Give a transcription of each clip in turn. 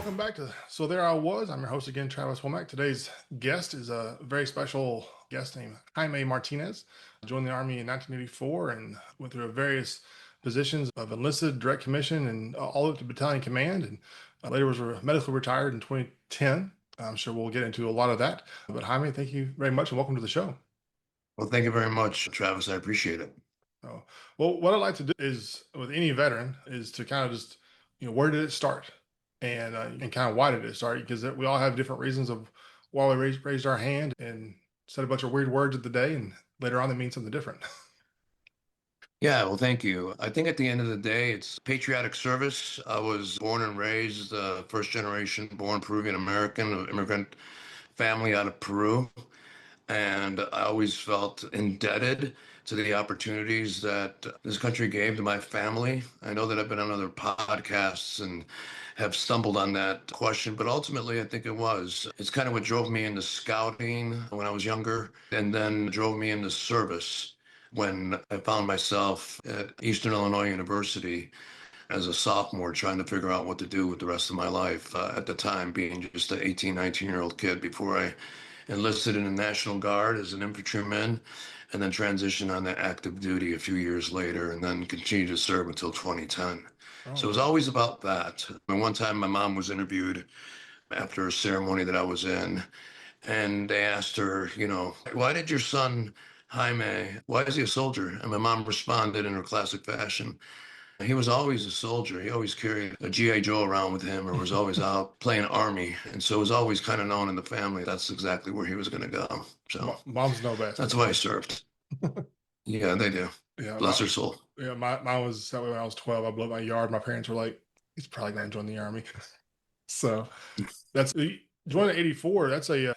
welcome back to So There I Was. I'm your host again, Travis Womack. Today's guest is a very special guest named Jaime Martinez. Joined the Army in 1984 and went through various positions of enlisted, direct commission, and all up to battalion command. And later was medically retired in 2010. I'm sure we'll get into a lot of that. But Jaime, thank you very much and welcome to the show. Well, thank you very much, Travis. I appreciate it. Oh, well, what I'd like to do is, with any veteran, is to kind of just, where did it start, and kind of why did it start? Because we all have different reasons of why we raised our hand and said a bunch of weird words of the day, and later on they mean something different. Yeah, well, thank you. I think at the end of the day, it's patriotic service. I was born and raised first generation born Peruvian-American, immigrant family out of Peru. And I always felt indebted to the opportunities that this country gave to my family. I know that I've been on other podcasts and have stumbled on that question, but ultimately I think it's kind of what drove me into scouting when I was younger, and then drove me into service when I found myself at Eastern Illinois University as a sophomore trying to figure out what to do with the rest of my life. At the time, being just an 18, 19-year-old kid before I enlisted in the National Guard as an infantryman, and then transitioned on to active duty a few years later, and then continued to serve until 2010. Oh, So it was wow. always about that. And one time my mom was interviewed after a ceremony that I was in, and they asked her, why did your son Jaime, why is he a soldier? And my mom responded in her classic fashion, he was always a soldier. He always carried a GI Joe around with him, or was always out playing army. And so it was always kind of known in the family that's exactly where he was going to go. So Moms know best. that's why I served. Yeah, they do. Yeah, Bless her soul. mine was that way when I was 12. I blew up my yard. My parents were like, "He's probably going to join the army." So that's joining 84. That's a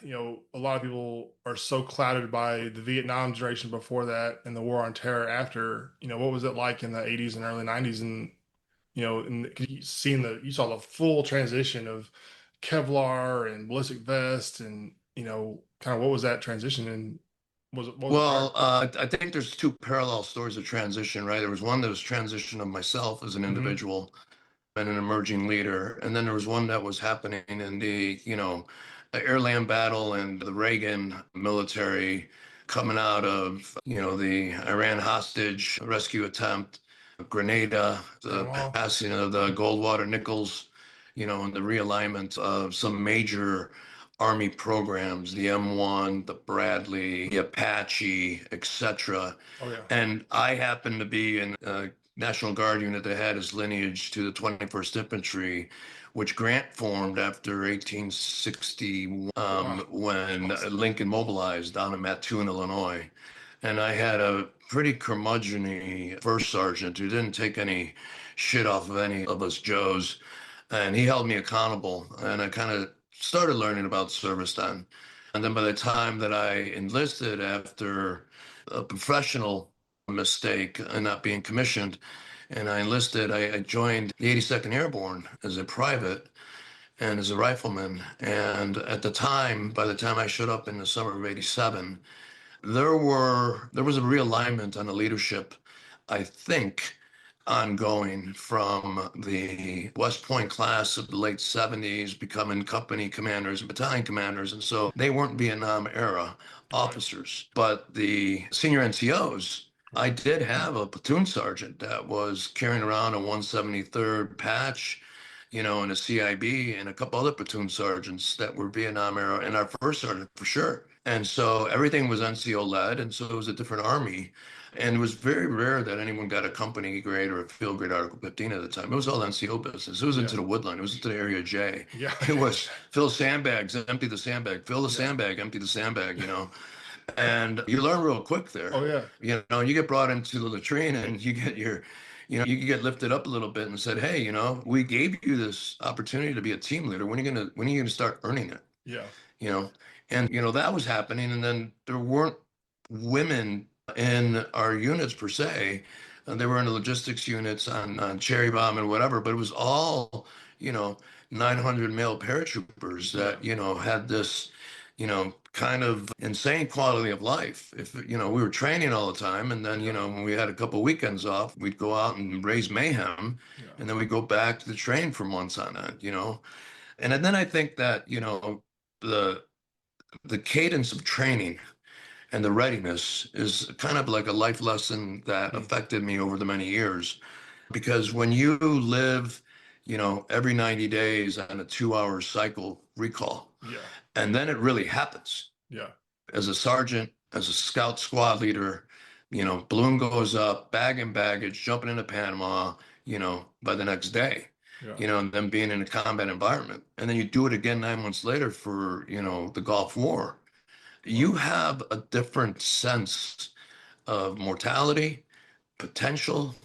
lot of people are so clouded by the Vietnam generation before that and the war on terror after. What was it like in the 80s and early 90s? And, and you saw the full transition of Kevlar and ballistic vest and, kind of what was that transition and what was it hard? Well, I think there's two parallel stories of transition, right? There was one that was transition of myself as an Hmm. individual and an emerging leader. And then there was one that was happening in the air land battle and the Reagan military coming out of, the Iran hostage rescue attempt, Grenada, the Panama. passing of the Goldwater Nichols, and the realignment of some major Army programs, the M1, the Bradley, the Apache, etc. Oh yeah. And I happened to be in National Guard unit that had his lineage to the 21st Infantry, which Grant formed after 1860 Oh, wow. when Awesome. Lincoln mobilized down in Mattoon, Illinois. And I had a pretty curmudgeon first sergeant who didn't take any shit off of any of us Joes. And he held me accountable. And I kind of started learning about service then. And then by the time that I enlisted after a professional mistake and not being commissioned, and I enlisted, I joined the 82nd Airborne as a private and as a rifleman. And at the time, by the time I showed up in the summer of 87, there was a realignment on the leadership, I think, ongoing from the West Point class of the late 70s, becoming company commanders and battalion commanders. And so they weren't Vietnam era Right. officers, but the senior NCOs, I Right. did have a platoon sergeant that was carrying around a 173rd patch, and a CIB, and a couple other platoon sergeants that were Vietnam era, and our first sergeant for sure. And so everything was NCO led, and so it was a different army. And it was very rare that anyone got a company grade or a field grade Article 15 at the time. It was all NCO business. It was Yeah. into the woodline. It was into the Area J. Yeah. It was fill sandbags, empty the sandbag, fill the Yeah. sandbag, empty the sandbag. And you learn real quick there. Oh yeah. You get brought into the latrine and you can get lifted up a little bit and said, hey, we gave you this opportunity to be a team leader. When are you gonna start earning it? Yeah. You know, and that was happening. And then there weren't women in our units per se. They were in the logistics units on Cherry Bomb and whatever, but it was all, you know, 900 male paratroopers Yeah. that, had this, kind of insane quality of life. If, we were training all the time, and then, Yeah. when we had a couple weekends off, we'd go out and raise mayhem, Yeah. and then we'd go back to the train for months on end, And then I think that, the the cadence of training and the readiness is kind of like a life lesson that Mm. affected me over the many years. Because when you live, every 90 days on a 2 hour cycle recall, Yeah. and then it really happens Yeah. as a sergeant, as a scout squad leader, balloon goes up, bag and baggage, jumping into Panama, by the next day, Yeah. and then being in a combat environment. And then you do it again 9 months later for, the Gulf War. You Wow. have a different sense of mortality, potential,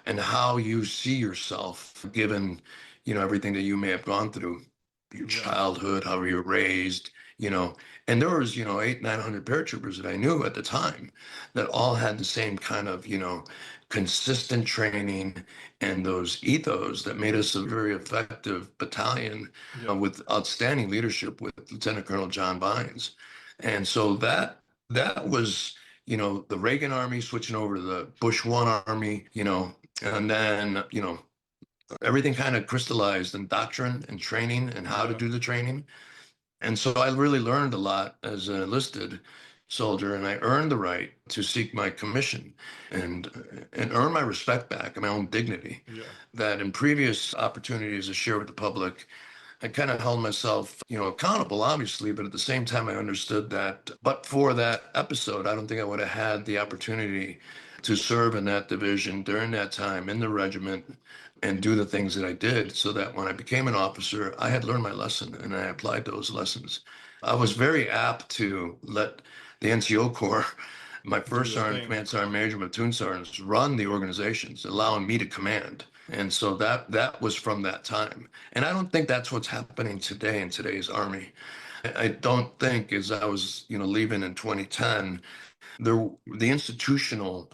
and how you see yourself given, everything that you may have gone through, your Yeah. childhood, how you were raised, you know. And there was, 900 paratroopers that I knew at the time that all had the same kind of, consistent training and those ethos that made us a very effective battalion Yeah. with outstanding leadership with Lieutenant Colonel John Bynes. And so that was, the Reagan Army switching over to the Bush One Army, and then, everything kind of crystallized in doctrine and training and how to Yeah. do the training. And so I really learned a lot as an enlisted soldier, and I earned the right to seek my commission and earn my respect back and my own dignity Yeah. that in previous opportunities to share with the public, I kind of held myself, accountable, obviously, but at the same time, I understood that, but for that episode, I don't think I would have had the opportunity to serve in that division during that time in the regiment and do the things that I did so that when I became an officer, I had learned my lesson and I applied those lessons. I was very apt to let the NCO Corps, my Do first their sergeant, thing. command sergeant, major, platoon sergeants, run the organizations, allowing me to command. And so that was from that time. And I don't think that's what's happening today in today's Army. I don't think as I was, leaving in 2010, the institutional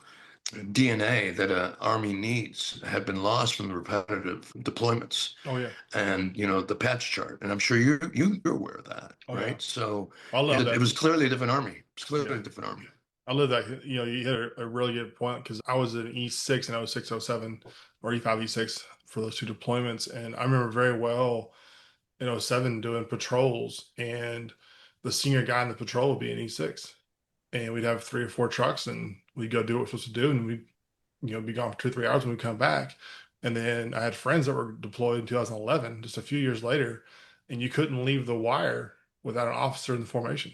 DNA that an Army needs had been lost from the repetitive deployments Oh yeah. and, the patch chart. And I'm sure you're aware of that, Oh yeah. right? So I love it that. was clearly a different Army. It's clearly Yeah. a different Army. I love that. You hit a really good point because I was in E6 and 06, 07, or E5, E6 for those two deployments. And I remember very well in 07 doing patrols, and the senior guy in the patrol would be in E6. And we'd have 3 or 4 trucks and we'd go do what we're supposed to do. And we'd, be gone for 2 or 3 hours when we come back. And then I had friends that were deployed in 2011, just a few years later, and you couldn't leave the wire without an officer in the formation.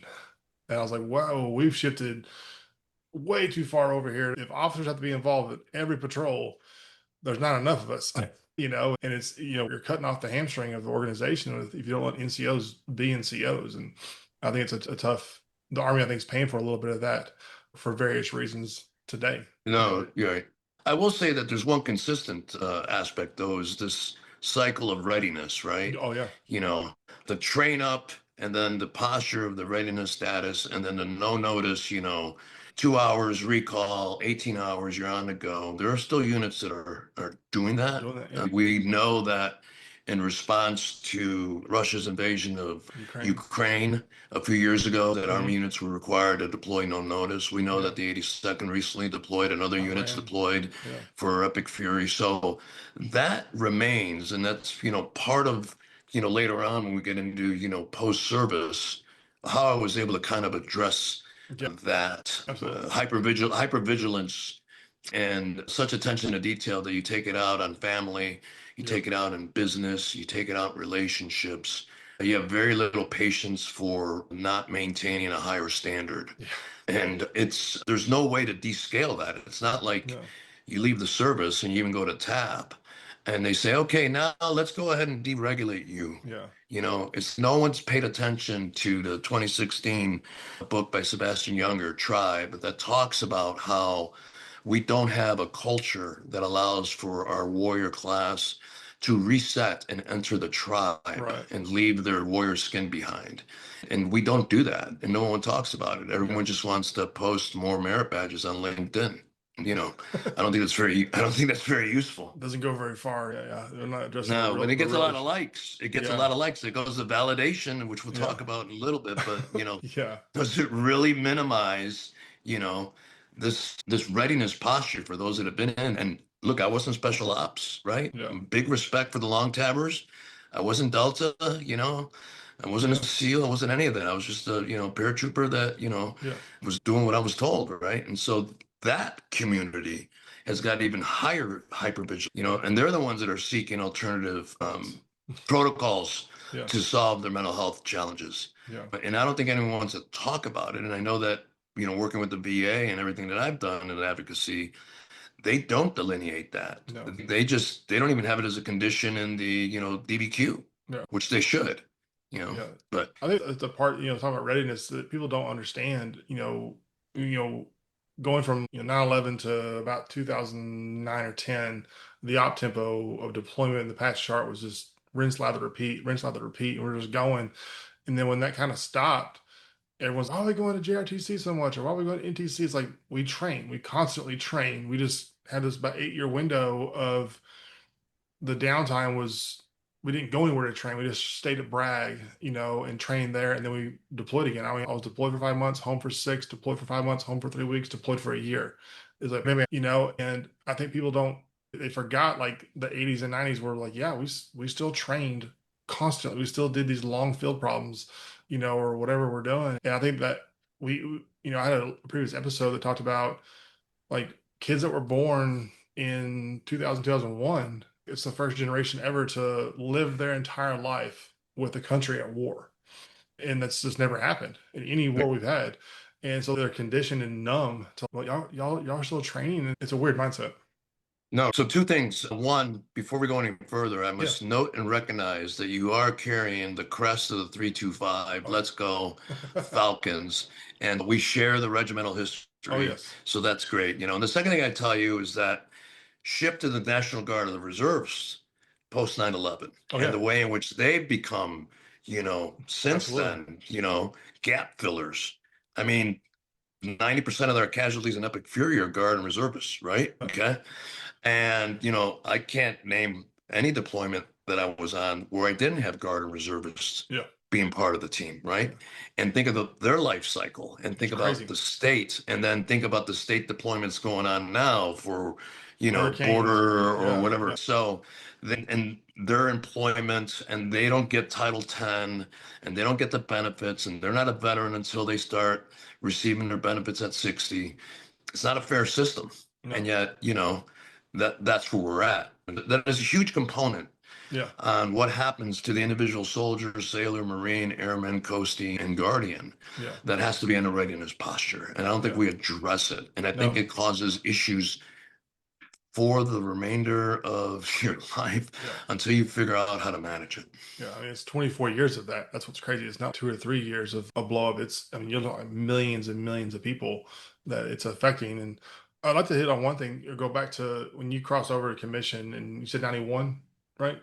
And I was like, whoa, we've shifted way too far over here. If officers have to be involved in every patrol, there's not enough of us, and it's, you're cutting off the hamstring of the organization if you don't let NCOs be NCOs. And I think it's a tough, the Army, I think, is paying for a little bit of that for various reasons today. No, you're right. I will say that there's one consistent aspect, though, is this cycle of readiness, right? Oh, yeah. The train up and then the posture of the readiness status and then the no notice, 2 hours recall, 18 hours, you're on the go. There are still units that are doing that. Doing that. Yeah. We know that in response to Russia's invasion of Ukraine. Ukraine a few years ago, that Hmm. Army units were required to deploy no notice. We know Yeah. that the 82nd recently deployed and other units Iran. deployed Yeah. for Epic Fury. So that remains, and that's, part of, later on when we get into, post-service, how I was able to kind of address Yeah. that Absolutely. hypervigilance and such attention to detail that you take it out on family, you Yeah. take it out in business, you take it out in relationships. You have very little patience for not maintaining a higher standard. Yeah. And there's no way to descale that. It's not like No. you leave the service and you even go to TAP and they say, okay, now let's go ahead and deregulate you. Yeah. It's no one's paid attention to the 2016 book by Sebastian Junger, Tribe, that talks about how we don't have a culture that allows for our warrior class to reset and enter the tribe Right. and leave their warrior skin behind. And we don't do that. And no one talks about it. Yeah. Everyone just wants to post more merit badges on LinkedIn. I don't think that's very useful. Doesn't go very far. Yeah. Yeah. They're not addressing No, when it the gets a real lot of issue. likes, it gets a Yeah. lot of likes. It goes to validation, which we'll Yeah. talk about in a little bit, but Yeah. does it really minimize, you know, this readiness posture for those that have been in? And look, I wasn't special ops, right? Yeah. Big respect for the long tabbers, I wasn't Delta, I wasn't a Yeah. SEAL, I wasn't any of that. I was just a, paratrooper that, Yeah. was doing what I was told, right? And so that community has got even higher hypervigilance, and they're the ones that are seeking alternative Yes. protocols to Yes. solve their mental health challenges. Yeah. And I don't think anyone wants to talk about it. And I know that, working with the VA and everything that I've done in advocacy, they don't delineate that. No. They don't even have it as a condition in the, DBQ, Yeah. which they should, Yeah. but I think that's the part, talking about readiness that people don't understand, you know, going from 9/11 to about 2009 or 10, the op tempo of deployment in the patch chart was just rinse, lather, repeat, rinse, lather, repeat. And we're just going. And then when that kind of stopped, everyone's, why are we going to JRTC so much? Or why are we going to NTC? It's like we train, we constantly train. We just had this about 8-year window of the downtime was we didn't go anywhere to train. We just stayed at Bragg, and trained there. And then we deployed again. I mean, I was deployed for 5 months, home for 6, deployed for 5 months, home for 3 weeks, deployed for a year. It's like, maybe, and I think people they forgot like the 80s and 90s were like, yeah, we still trained constantly. We still did these long field problems, or whatever we're doing. And I think that I had a previous episode that talked about like kids that were born in 2000, 2001. It's the first generation ever to live their entire life with the country at war. And that's just never happened in any war we've had. And so they're conditioned and numb to, well, y'all are still training. And it's a weird mindset. no. So two things. One, before we go any further, I Yeah. must note and recognize that you are carrying the crest of the 325. Oh, Let's go Falcons. And we share the regimental oh history. yes. So that's great. And the second thing I tell you is that shipped to the National Guard of the Reserves post 9/11 Oh and yeah. the way in which they've become, since Absolutely. then, gap fillers. I mean, 90% of their casualties in Epic Fury are Guard and reservists, right? Okay. And, I can't name any deployment that I was on where I didn't have Guard and reservists Yeah. being part of the team, Yeah. right? And think of their life cycle and think It's about crazy. the state and then think about the state deployments going on now for, Hurricanes. border or Yeah. whatever. Yeah. So then, and their employment and they don't get Title 10 and they don't get the benefits and they're not a veteran until they start receiving their benefits at 60. It's not a fair system. No. And yet, that's where we're at. And that is a huge component Yeah. on what happens to the individual soldier, sailor, marine, airman, coastie, and guardian Yeah. that has to be in a readiness posture. And I don't think Yeah. we address it. And I think No. it causes issues for the remainder of your life Yeah. until you figure out how to manage it. Yeah, I mean, it's 24 years of that. That's what's crazy. It's not 2 or 3 years of a blow up. I mean, you're talking millions and millions of people that it's affecting. And I'd like to hit on one thing or go back to when you crossed over to commission and you said 91, right?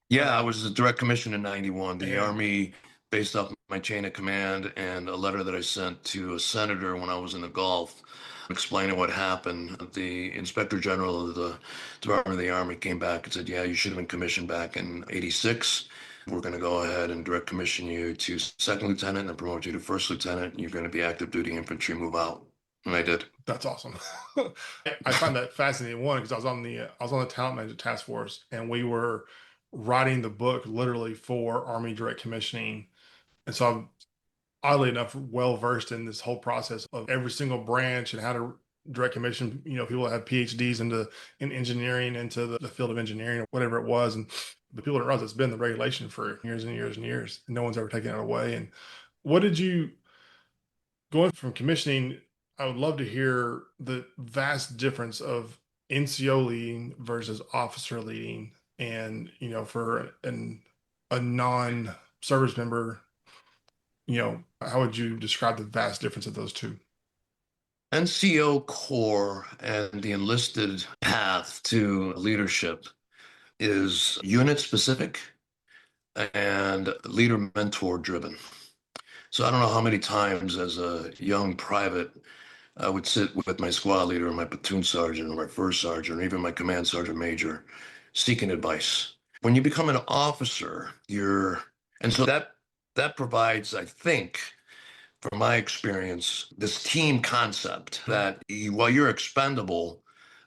Yeah, I Um, was a direct commission in 91. The and Army based off my chain of command and a letter that I sent to a senator when I was in the Gulf explaining what happened. The Inspector General of the Department of the Army came back and said, yeah, you should have been commissioned back in 86. We're going to go ahead and direct commission you to second lieutenant and promote you to first lieutenant. And you're going to be active duty infantry, move out. And I did. that's awesome. I find that fascinating. One, because I was on the talent management task force and we were writing the book literally for Army direct commissioning. And so I'm oddly enough well versed in this whole process of every single branch and how to direct commission people that have PhDs in engineering into the field of engineering or whatever it was. And the people don't realize it's been the regulation for years and years and years. No one's ever taken it away. And what did you going from commissioning? I would love to hear the vast difference of NCO leading versus officer leading, and for a non service member, how would you describe the vast difference of those two? NCO Corps and the enlisted path to leadership is unit specific and leader mentor driven. So I don't know how many times as a young private I would sit with my squad leader or my platoon sergeant or my first sergeant or even my command sergeant major seeking advice. When you become an officer, and so that provides, I think, from my experience, this team concept Mhm. that while you're expendable,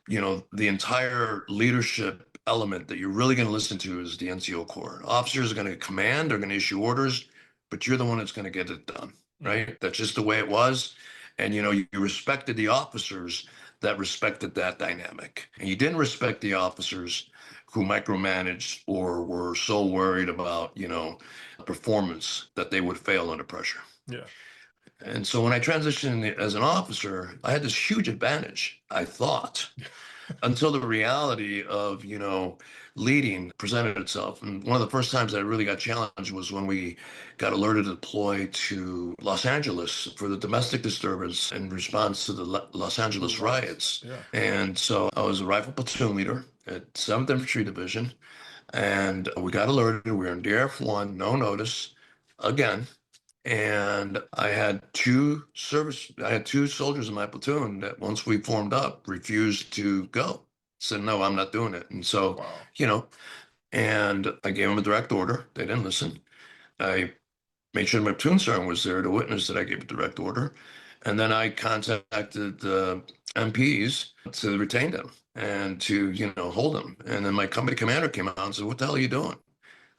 the entire leadership element that you're really going to listen to is the NCO Corps. Officers are going to command, they're going to issue orders, but you're the one that's going to get it done, right? That's just the way it was. And you respected the officers that respected that dynamic, and you didn't respect the officers who micromanaged or were so worried about performance that they would fail under pressure. Yeah. And so when I transitioned as an officer, I had this huge advantage, I thought, until the reality of, leading presented itself. And one of the first times I really got challenged was when we got alerted to deploy to Los Angeles for the domestic disturbance in response to the Los Angeles riots. Yeah. And so I was a rifle platoon leader at 7th Infantry Division, and we got alerted. We were in DRF-1, no notice, again. And I had two soldiers in my platoon that once we formed up refused to go. Said, no, I'm not doing it. And so, Wow. And I gave them a direct order. They didn't listen. I made sure my platoon sergeant was there to witness that I gave a direct order. And then I contacted the MPs to retain them and to, hold them. And then my company commander came out and said, what the hell are you doing?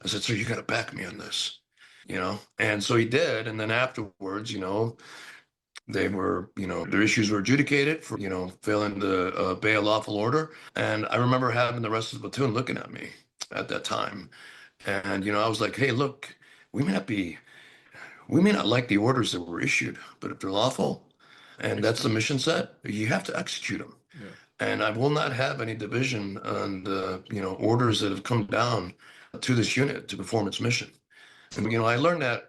I said, sir, you got to back me on this. And so he did. And then afterwards, they were, their issues were adjudicated for, failing to obey a lawful order. And I remember having the rest of the platoon looking at me at that time. And, I was like, hey, look, we may not like the orders that were issued, but if they're lawful and that's the mission set, you have to execute them. Yeah. And I will not have any division on the, orders that have come down to this unit to perform its mission. And, I learned that,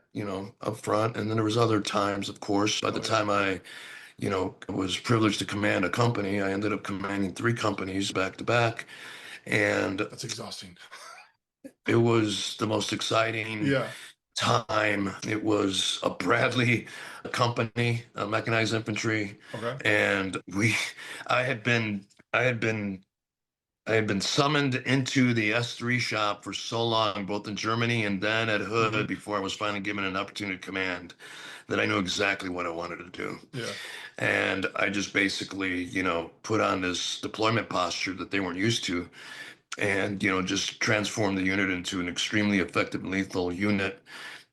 up front. And then there was other times, of course, by the time I, was privileged to command a company, I ended up commanding 3 companies back to back. And That's exhausting. it was the most exciting time. It was a Bradley company, mechanized infantry. Okay. And I had been summoned into the S3 shop for so long, both in Germany and then at Hood, before I was finally given an opportunity to command, that I knew exactly what I wanted to do. Yeah. And I just basically, put on this deployment posture that they weren't used to, and, just transformed the unit into an extremely effective and lethal unit.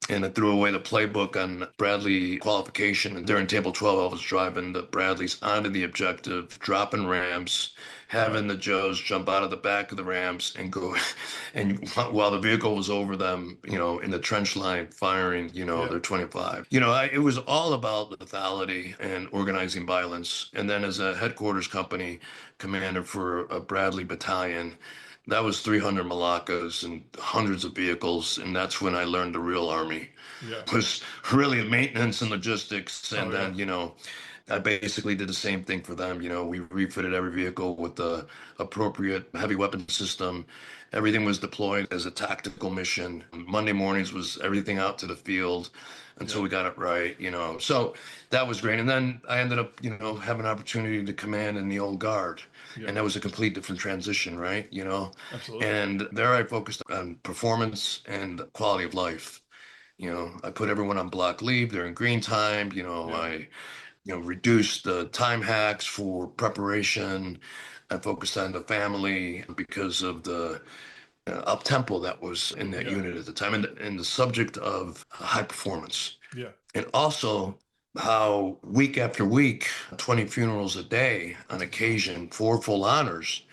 And I threw away the playbook on Bradley qualification. And during table 12, I was driving the Bradleys onto the objective, dropping rams, having the Joes jump out of the back of the rams and go, and while the vehicle was over them, in the trench line firing, their 25. It was all about lethality and organizing violence. And then as a headquarters company commander for a Bradley battalion, that was 300 Malakas and hundreds of vehicles. And that's when I learned the real Army was really maintenance and logistics. And then, I basically did the same thing for them. We refitted every vehicle with the appropriate heavy weapon system. Everything was deployed as a tactical mission. Monday mornings was everything out to the field until we got it right, So that was great. And then I ended up, having an opportunity to command in the old guard. And that was a complete different transition, right? Absolutely. And there I focused on performance and quality of life. I put everyone on block leave during green time. I reduced the time hacks for preparation. I focused on the family because of the up tempo that was in that unit at the time, and the subject of high performance. Yeah. And also how week after week, 20 funerals a day on occasion, 4 full honors,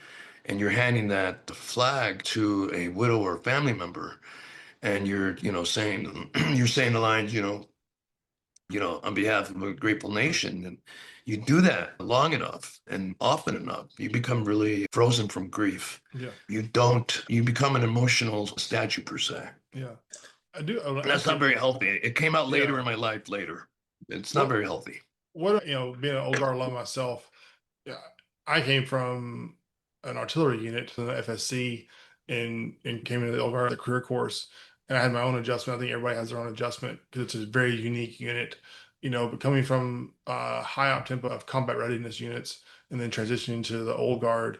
and you're handing that flag to a widow or family member, and you're saying you're saying the lines, on behalf of a grateful nation. And you do that long enough and often enough, you become really frozen from grief. Yeah. You become an emotional statue per se. Yeah. I do. That's not very healthy. It came out later in my life later. It's not very healthy. What, being an old guard alum myself, I came from an artillery unit to the FSC and came into the old guard, the career course. And I had my own adjustment. I think everybody has their own adjustment because it's a very unique unit, but coming from high op tempo of combat readiness units and then transitioning to the old guard,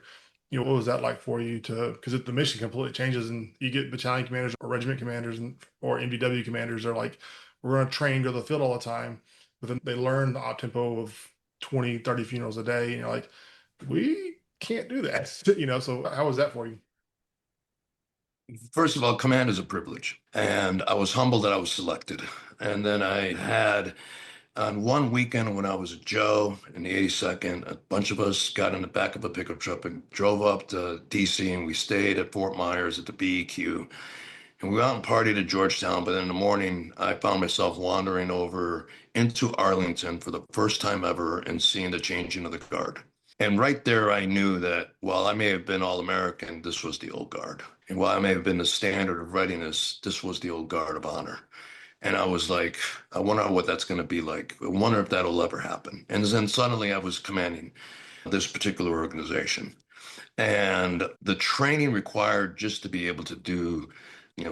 what was that like for you because the mission completely changes and you get battalion commanders or regiment commanders or MVW commanders are like, we're going to train, go to the field all the time. But then they learn the op tempo of 20, 30 funerals a day. And you're like, we can't do that, so how was that for you? First of all, command is a privilege, and I was humbled that I was selected. And then I had on one weekend when I was a Joe in the 82nd, a bunch of us got in the back of a pickup truck and drove up to DC, and we stayed at Fort Myers at the BEQ. And we went out and partied at Georgetown, but in the morning, I found myself wandering over into Arlington for the first time ever and seeing the changing of the guard. And right there, I knew that while I may have been All-American, this was the old guard. And while I may have been the standard of readiness, this was the old guard of honor. And I was like, I wonder what that's going to be like. I wonder if that'll ever happen. And then suddenly I was commanding this particular organization. And the training required just to be able to do,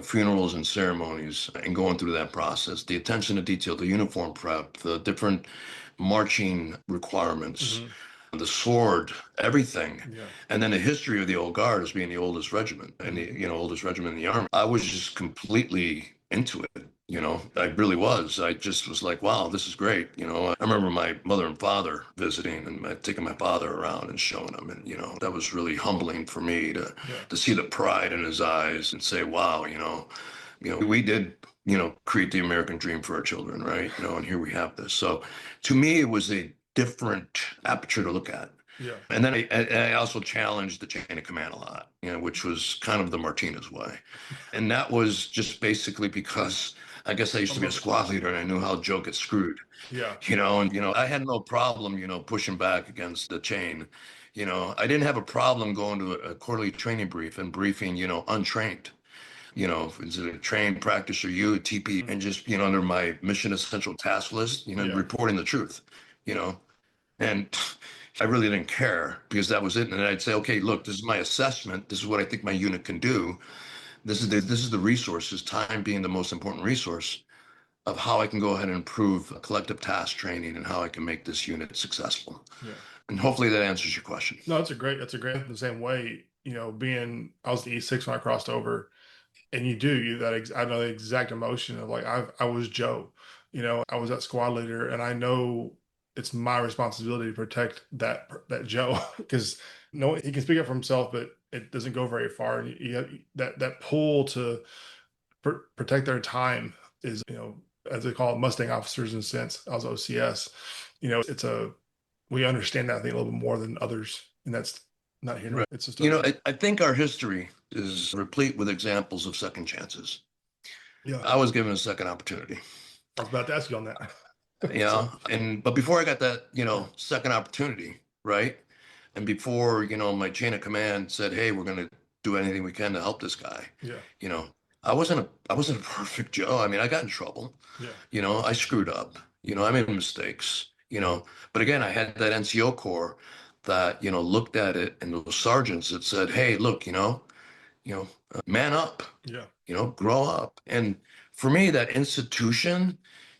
funerals and ceremonies and going through that process, the attention to detail, the uniform prep, the different marching requirements, Hmm. the sword, everything. Yeah. And then the history of the old guard as being the oldest regiment and the, Hmm. oldest regiment in the army. I was just completely into it. I really was. I just was like, wow, this is great. I remember my mother and father visiting and taking my father around and showing him. And, that was really humbling for me to, Yeah. to see the pride in his eyes and say, wow, we did, create the American dream for our children, right? And here we have this. So to me, it was a different aperture to look at. Yeah. And then I also challenged the chain of command a lot, which was kind of the Martinez way. And that was just basically because I guess I used to be a squad leader and I knew how Joe gets screwed, Yeah. and, I had no problem, pushing back against the chain. I didn't have a problem going to a quarterly training brief and briefing, untrained. Is it a trained practice or you, a TP, Mhm. and just, under my mission essential task list, Yeah. reporting the truth, you know, and I really didn't care because that was it. And then I'd say, okay, look, this is my assessment. This is what I think my unit can do. This is the resources, time being the most important resource of how I can go ahead and improve collective task training and how I can make this unit successful. Yeah. And hopefully that answers your question. No, that's a great, the same way, I was the E6 when I crossed over, and I know the exact emotion of like, I was Joe, I was that squad leader, and I know it's my responsibility to protect that Joe because no, he can speak up for himself, but it doesn't go very far. And that pull to protect their time is, as they call it, Mustang officers in a sense. I was OCS, we understand that I think a little bit more than others, and that's not here. Right. It's just I think our history is replete with examples of second chances. yeah. I was given a second opportunity, I was about to ask you on that. So but before I got that, yeah, second opportunity, right? And before, my chain of command said, "Hey, we're going to do anything we can to help this guy," yeah, you know, I wasn't a perfect Joe. I mean, I got in trouble. yeah, I screwed up. I made mistakes. But again, I had that NCO core that looked at it, and those sergeants that said, "Hey, look, man up, yeah, grow up." And for me, that institution,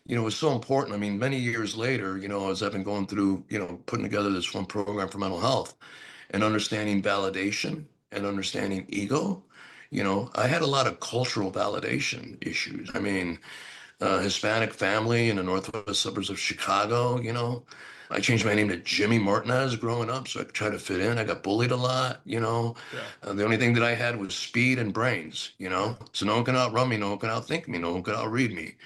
was so important. I mean, many years later, as I've been going through, putting together this one program for mental health and understanding validation and understanding ego, I had a lot of cultural validation issues. I mean, Hispanic family in the northwest suburbs of Chicago. I changed my name to Jimmy Martinez growing up, so I could try to fit in. I got bullied a lot. yeah, The only thing that I had was speed and brains. yeah, So no one can outrun me, no one can outthink me, no one can outread me.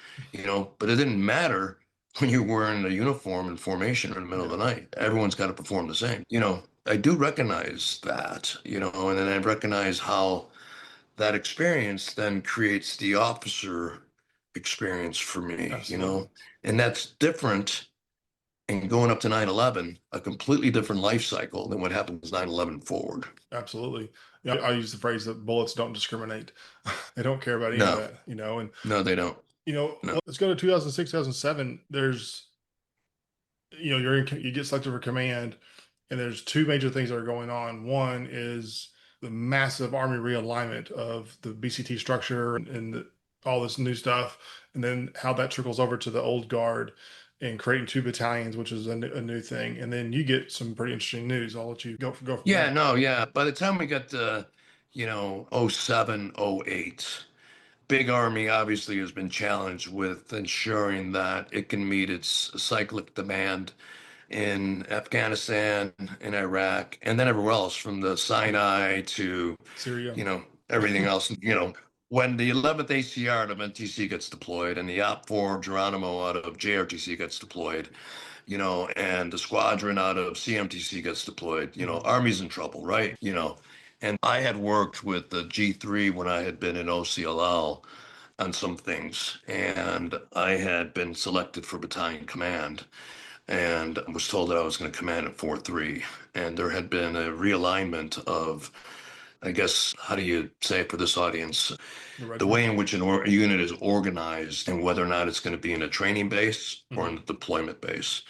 But it didn't matter when you're wearing a uniform and formation in the middle of yeah, the night. Everyone's got to perform the same. I do recognize that. And then I recognize how that experience then creates the officer experience for me, absolutely, and that's different. And going up to 9/11, a completely different life cycle than what happens 9/11 forward. absolutely. Yeah, I use the phrase that bullets don't discriminate. They don't care about any of No, that, and no, they don't. No. let's go to 2006, 2007. There's, you get selected for command, and there's two major things that are going on. One is the massive Army realignment of the BCT structure and all this new stuff, and then how that trickles over to the old guard and creating two battalions, which is a new thing. And then you get some pretty interesting news. I'll let you go from Yeah, there. no, yeah. By the time we got to, '07, '08, Big Army obviously has been challenged with ensuring that it can meet its cyclic demand in Afghanistan, in Iraq, and then everywhere else from the Sinai to, Syria. everything else, when the 11th ACR out of NTC gets deployed and the Op 4 Geronimo out of JRTC gets deployed, and the squadron out of CMTC gets deployed, Army's in trouble, right? And I had worked with the G3 when I had been in OCLL on some things, and I had been selected for battalion command and was told that I was going to command at 4-3. And there had been a realignment of, I guess, how do you say it for this audience? The way in which a unit is organized and whether or not it's going to be in a training base or in a deployment base.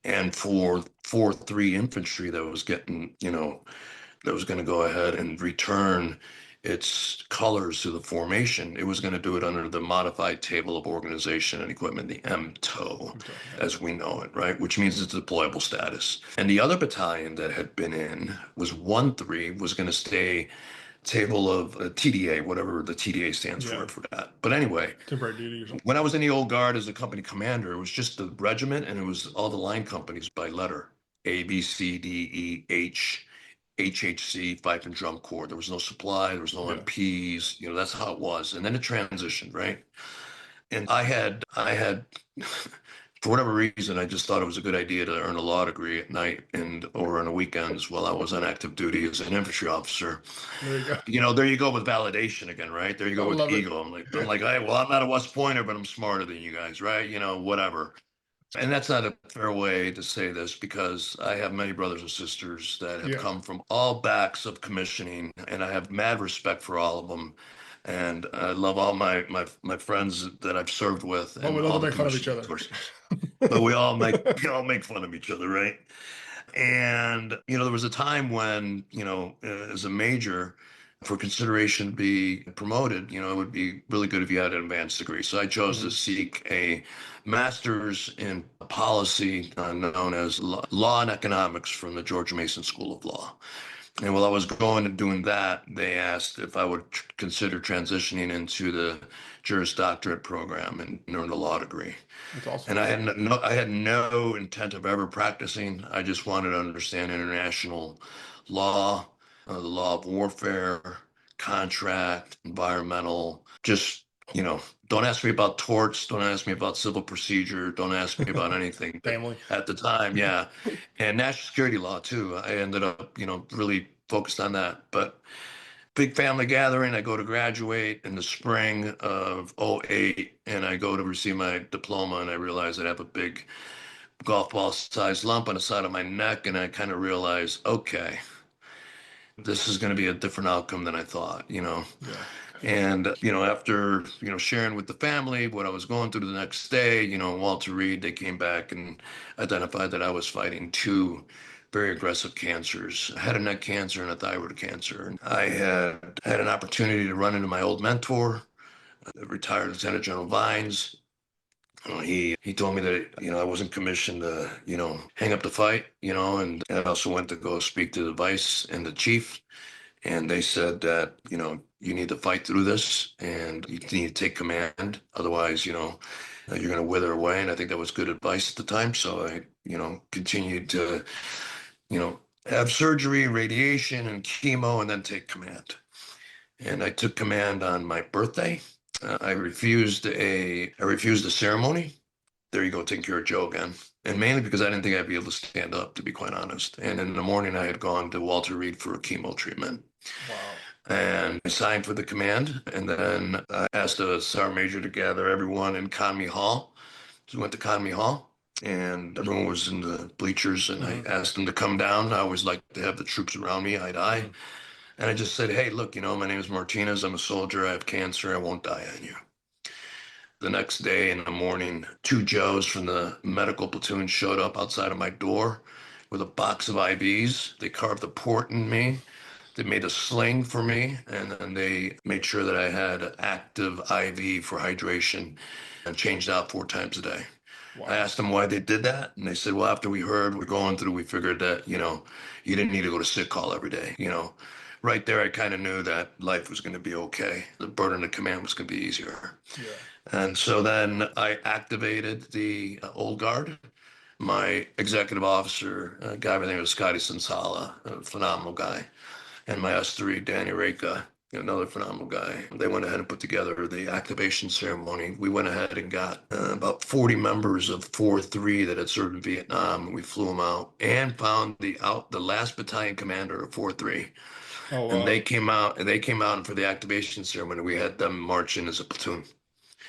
And for 4-3 infantry that was getting, that was going to go ahead and return its colors to the formation, it was going to do it under the modified table of organization and equipment, the MTO, as we know it, right? Which means it's deployable status. And the other battalion that had been in was 1-3, was going to stay table of TDA, whatever the TDA stands for, I forgot. But anyway, temporary duty or something. When I was in the old guard as a company commander, it was just the regiment and it was all the line companies by letter: A, B, C, D, E, H, HHC, Fife and Drum Corps. There was no supply, there was no MPs, that's how it was. And then it transitioned, right? And I had for whatever reason, I just thought it was a good idea to earn a law degree at night or on the weekends while I was on active duty as an infantry officer. There you go. There you go with validation again, right? There you go with ego. I'm like, hey, well, I'm not a West Pointer, but I'm smarter than you guys, right? Whatever. And that's not a fair way to say this because I have many brothers and sisters that have come from all backs of commissioning, and I have mad respect for all of them. And I love all my friends that I've served with. Well, we love to make fun of each other. But we all make fun of each other, right? And there was a time when as a major, for consideration to be promoted, it would be really good if you had an advanced degree. So I chose to seek a master's in policy known as law and economics from the George Mason School of Law. And while I was going and doing that, they asked if I would consider transitioning into the Juris Doctorate program and earn a law degree. That's awesome. And I had no intent of ever practicing. I just wanted to understand international law, the law of warfare, contract, environmental, just, don't ask me about torts. Don't ask me about civil procedure. Don't ask me about anything. Family. At the time, yeah. And national security law, too. I ended up, really focused on that. But big family gathering. I go to graduate in the spring of 2008, and I go to receive my diploma, and I realize I have a big golf ball sized lump on the side of my neck. And I kind of realize, okay, this is going to be a different outcome than I thought, Yeah. And, after, sharing with the family what I was going through the next day, Walter Reed, they came back and identified that I was fighting two very aggressive cancers, head and neck cancer and a thyroid cancer. And I had an opportunity to run into my old mentor, retired Lieutenant General Vines. He told me that, I wasn't commissioned to, hang up the fight, and I also went to go speak to the vice and the chief. And they said that, you need to fight through this and you need to take command. Otherwise, you're going to wither away. And I think that was good advice at the time. So I, continued to, have surgery, radiation and chemo, and then take command. And I took command on my birthday. I refused a ceremony. There you go, taking care of Joe again. And mainly because I didn't think I'd be able to stand up, to be quite honest. And in the morning, I had gone to Walter Reed for a chemo treatment. Wow. And I signed for the command. And then I asked the sergeant major to gather everyone in Conmy Hall. So we went to Conmy Hall, and everyone was in the bleachers. And I asked them to come down. I always like to have the troops around me, eye to eye. And I just said, hey, look, my name is Martinez. I'm a soldier. I have cancer. I won't die on you. The next day in the morning, two Joes from the medical platoon showed up outside of my door with a box of IVs. They carved a port in me. They made a sling for me, and then they made sure that I had active IV for hydration and changed out 4 times a day. Wow. I asked them why they did that, and they said, well, after we heard we're going through, we figured that, you didn't need to go to sick call every day, Right there, I kind of knew that life was going to be okay. The burden of command was going to be easier. Yeah. And so then I activated the old guard. My executive officer, a guy by the name of Scotty Sensala, a phenomenal guy, and my S3, Danny Reka, another phenomenal guy. They went ahead and put together the activation ceremony. We went ahead and got about 40 members of 4-3 that had served in Vietnam. We flew them out and found the last battalion commander of 4-3. Oh And wow, they came out and for the activation ceremony, we had them march in as a platoon.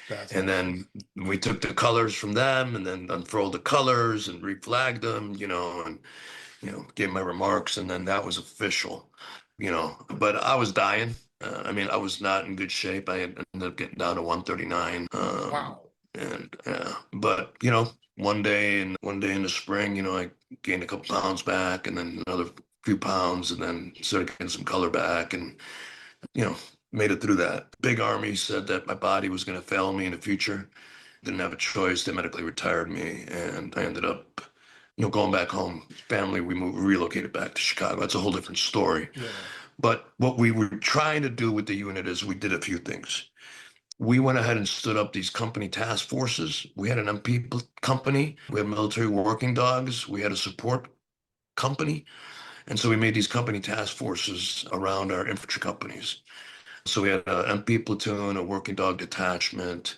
that's And awesome. then we took the colors from them and then unfurled the colors and reflagged them, and gave my remarks, and then that was official, But I was dying. I mean, I was not in good shape. I ended up getting down to 139. Wow. And but one day in the spring, I gained a couple pounds back, and then another few pounds, and then started getting some color back, and you know, made it through that. Big Army said that my body was going to fail me in the future. Didn't have a choice. They medically retired me, and I ended up, going back home. Family, relocated back to Chicago. That's a whole different story. Yeah. But what we were trying to do with the unit is we did a few things. We went ahead and stood up these company task forces. We had an company. We had military working dogs. We had a support company. And so we made these company task forces around our infantry companies. So we had an MP platoon, a working dog detachment.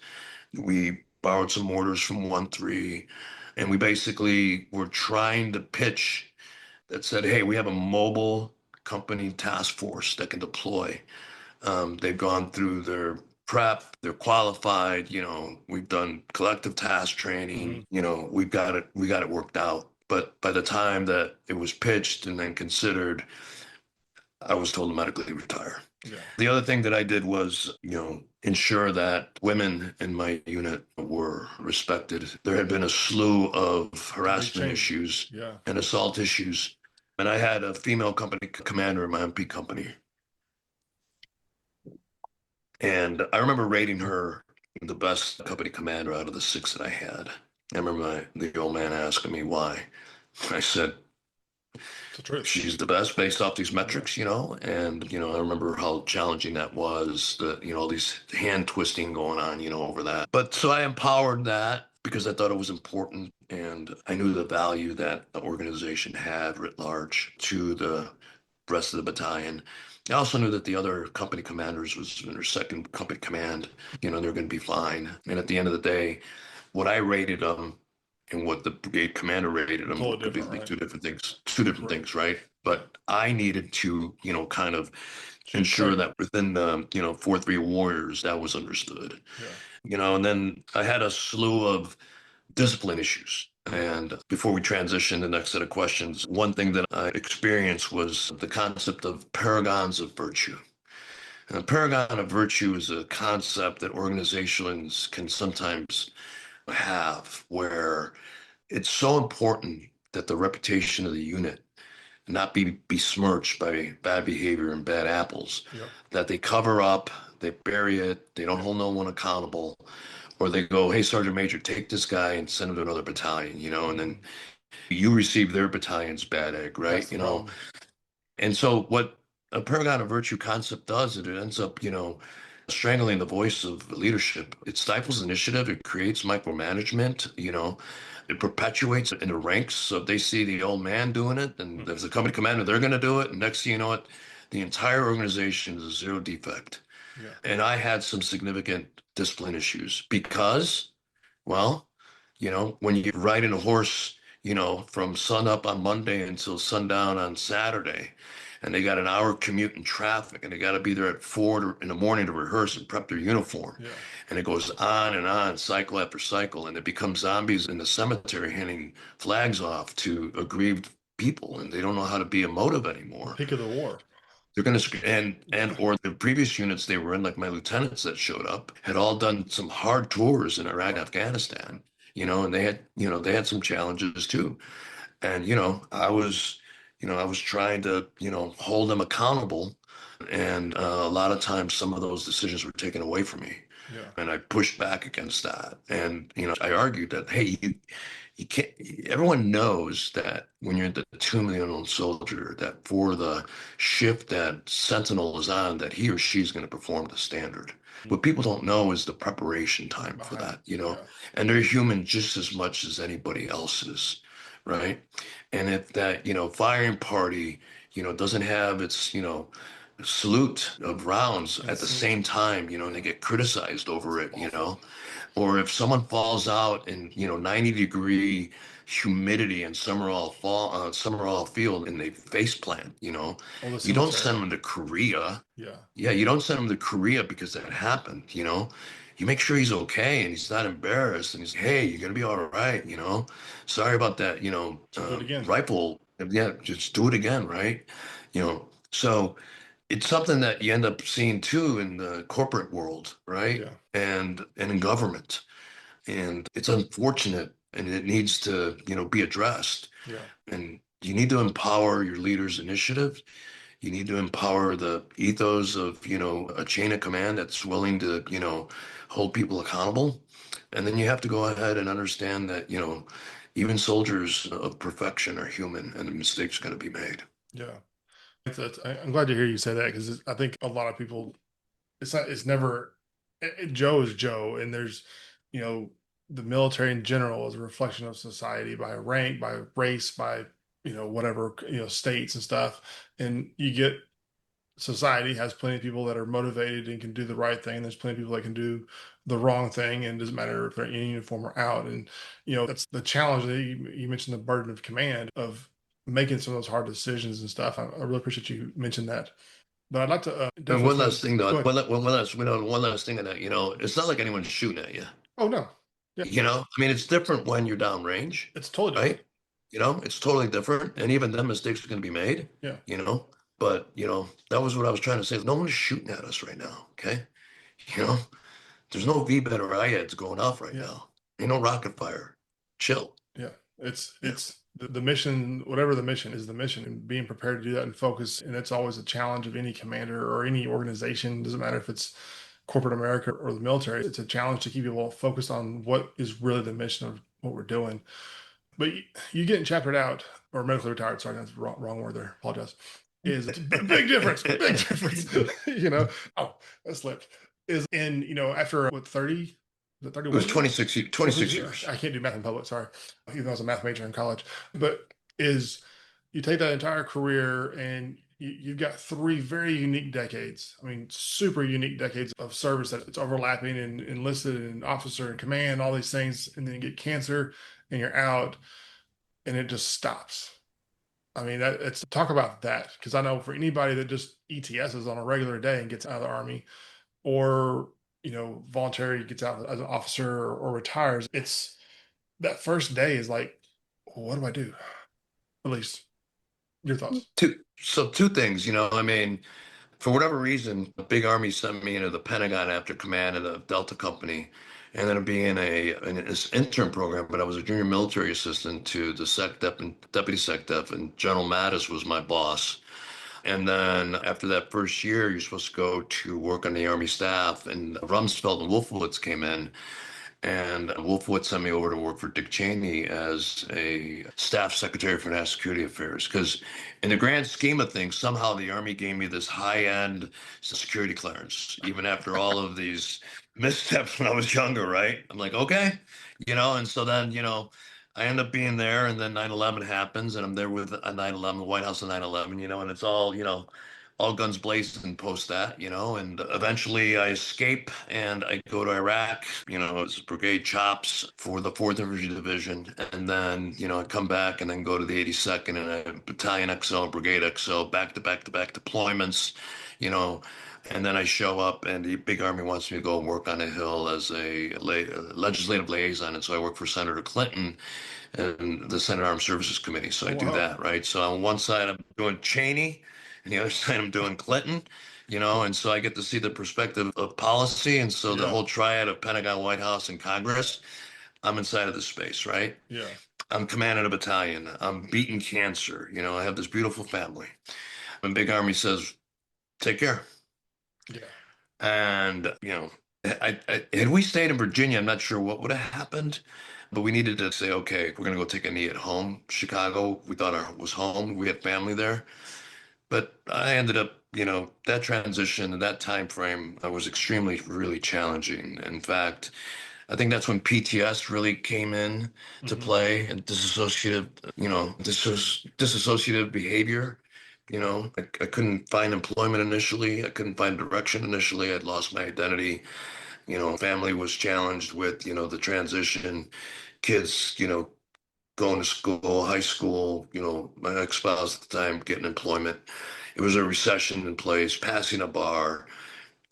We borrowed some mortars from 1-3, and we basically were trying to pitch that said, hey, we have a mobile company task force that can deploy. They've gone through their prep, they're qualified, we've done collective task Hmm. training, we got it worked out. But by the time that it was pitched and then considered, I was told to medically retire. Yeah. The other thing that I did was, ensure that women in my unit were respected. There had been a slew of It's a big harassment change. issues Yeah. and assault issues. And I had a female company commander in my MP company. And I remember rating her the best company commander out of the six that I had. I remember the old man asking me why. I said, It's the truth. she's the best based off these Yeah. metrics, and I remember how challenging that was, all these hand twisting going on, over that. But so I empowered that because I thought it was important, and I knew the value that the organization had writ large to the rest of the battalion. I also knew that the other company commanders was in their second company command, they're going to be fine. And at the end of the day, what I rated them and what the brigade commander rated them Totally were different, completely right? two different Correct. things, right? Yeah. But I needed to, kind of Shoot ensure straight. that within the, 4-3 warriors, that was understood, Yeah. and then I had a slew of discipline issues. And before we transition to the next set of questions, one thing that I experienced was the concept of paragons of virtue. And a paragon of virtue is a concept that organizations can sometimes have where it's so important that the reputation of the unit not be besmirched by bad behavior and bad apples, Yep. that they cover up, they bury it, they don't hold no one accountable, or they go, hey, Sergeant Major, take this guy and send him to another battalion, and then Hmm. you receive their battalion's bad egg, That's right? the problem. And so what a paragon of virtue concept does, it ends up, strangling the voice of leadership. It stifles initiative. It creates micromanagement. It perpetuates it in the ranks. So if they see the old man doing it, and Hmm. there's a company commander, they're going to do it. And next thing you know, what, the entire organization is a zero defect. Yeah. And I had some significant discipline issues because, well, when you're riding a horse, from sun up on Monday until sundown on Saturday, and they got an hour commute in traffic, and they got to be there at 4 in the morning to rehearse and prep their uniform. Yeah. And it goes on and on, cycle after cycle, and it becomes zombies in the cemetery handing flags off to aggrieved people, and they don't know how to be emotive The anymore. peak of the war. They're going to and or the previous units they were in, like my lieutenants that showed up, had all done some hard tours in Iraq and Afghanistan, and they had some challenges too. And I was trying to hold them accountable, and a lot of times some of those decisions were taken away from me, Yeah. and I pushed back against that. And I argued that, hey, you can't, everyone knows that when you're the 2 million soldier, that for the shift that Sentinel is on, that he or she's going to perform the standard. What people don't know is the preparation time for Behind it. that, Yeah. and they're human just as much as anybody else is, right? And if that, firing party, doesn't have its, salute of rounds at the It's same time, and they get criticized over it. Or if someone falls out in 90-degree humidity in Summerall Field and they face plant. or the You don't send cemetery. them to Korea. Yeah, Yeah, you don't send him to Korea because that happened. You make sure he's okay and he's not embarrassed and he's, hey, you're gonna be all right. Sorry about that, so do it again. rifle. Yeah, just do it again, right? So it's something that you end up seeing too in the corporate world, right? Yeah, And in government. And it's unfortunate and it needs to, be addressed. yeah, And you need to empower your leaders' initiative. You need to empower the ethos of, a chain of command that's willing to, hold people accountable. And then you have to go ahead and understand that, even soldiers of perfection are human and mistakes are going to be made. yeah. I'm glad to hear you say that because I think a lot of people, it's not, it's never, Joe is Joe, and there's, you know, the military in general is a reflection of society by rank, by race, by whatever states and stuff, and you get society has plenty of people that are motivated and can do the right thing. There's plenty of people that can do the wrong thing, and it doesn't matter if they're in uniform or out. And that's the challenge that you mentioned, the burden of command of making some of those hard decisions and stuff. I really appreciate you mentioned that. But I'd like to And definitely one spend. last thing, though, Go ahead. one last thing on that, it's not like anyone's shooting at you. Oh no, yeah, I mean, it's different when you're downrange, it's totally different. right? It's totally different. And even then, mistakes are going to be made, Yeah, you know. But, that was what I was trying to say. No one's shooting at us right now, okay? You know, there's no V-bed or IEDs going off right yeah. now. Ain't no rocket fire. Chill. Yeah, it's Yeah. the mission, whatever the mission is, the mission, and being prepared to do that and focus. And it's always a challenge of any commander or any organization. Doesn't matter if it's corporate America or the military. It's a challenge to keep people focused on what is really the mission of what we're doing. But you getting chaptered out or medically retired. Sorry, that's the wrong word there. Apologize. Is a big difference. Big difference. Oh, that slipped. Is in after what 30. The It was 31 years? 26 years. I can't do math in public, sorry. Even though I was a math major in college. But is you take that entire career and you've got three very unique decades. I mean, super unique decades of service that it's overlapping and enlisted and officer and command, all these things, and then you get cancer and you're out and it just stops. I mean, it's talk about that because I know for anybody that just ETSs on a regular day and gets out of the army, or voluntary gets out as an officer or retires, it's that first day is like, what do I do? At least your thoughts. Two things, I mean, for whatever reason, the big army sent me into the Pentagon after command of the Delta Company, and then being an intern program. But I was a junior military assistant to the SecDep and deputy SecDep, and General Mattis was my boss. And then after that first year, you're supposed to go to work on the Army staff, and Rumsfeld and Wolfowitz came in. And Wolfowitz sent me over to work for Dick Cheney as a staff secretary for national security affairs. Because in the grand scheme of things, somehow the Army gave me this high-end security clearance, even after all of these missteps when I was younger, right? I'm like, okay, and so then, I end up being there, and then 9/11 happens, and I'm there with 9/11, the White House on 9/11, and it's all guns blazing post that, and eventually I escape and I go to Iraq, as brigade chops for the 4th Infantry Division. And then, I come back and then go to the 82nd and a battalion XO, brigade XO, back to back to back deployments, you know, and then I show up and the big army wants me to go and work on a hill as a legislative liaison. And so I work for Senator Clinton and the Senate Armed Services Committee. So Oh, I do wow. that, right? So on one side, I'm doing Cheney, and the other side, I'm doing Clinton, and so I get to see the perspective of policy. And so the Yeah. whole triad of Pentagon, White House, and Congress, I'm inside of this space, right? Yeah. I'm commanding a battalion. I'm beating cancer. I have this beautiful family. When Big Army says, take care. Yeah. And, had we stayed in Virginia, I'm not sure what would have happened, but we needed to say, okay, we're going to go take a knee at home. Chicago, we thought it was home. We had family there. But I ended up, that transition and that time frame was extremely, really challenging. In fact, I think that's when PTS really came in to Hmm. play and disassociative behavior I couldn't find employment initially. I couldn't find direction initially. I'd lost my identity. Family was challenged with, the transition, kids, going to school, high school, my ex-spouse at the time getting employment. It was a recession in place, passing a bar.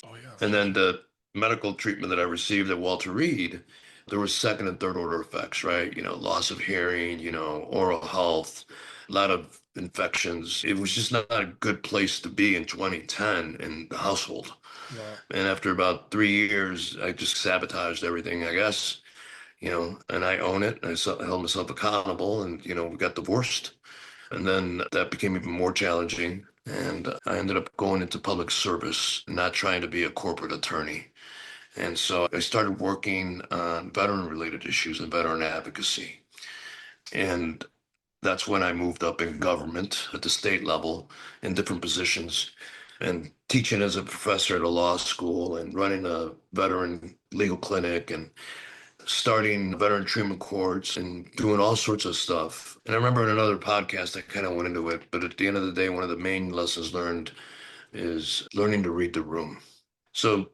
Oh yeah, for And sure. then the medical treatment that I received at Walter Reed, there was second and third order effects, right? Loss of hearing, oral health, a lot of infections. It was just not a good place to be in 2010 in the household. Right. And after about 3 years, I just sabotaged everything, I guess, and I own it. Held myself accountable and, we got divorced. And then that became even more challenging. And I ended up going into public service, not trying to be a corporate attorney. And so I started working on veteran related issues and veteran advocacy. And that's when I moved up in government at the state level in different positions and teaching as a professor at a law school and running a veteran legal clinic and starting veteran treatment courts and doing all sorts of stuff. And I remember in another podcast, I kind of went into it, but at the end of the day, one of the main lessons learned is learning to read the room. So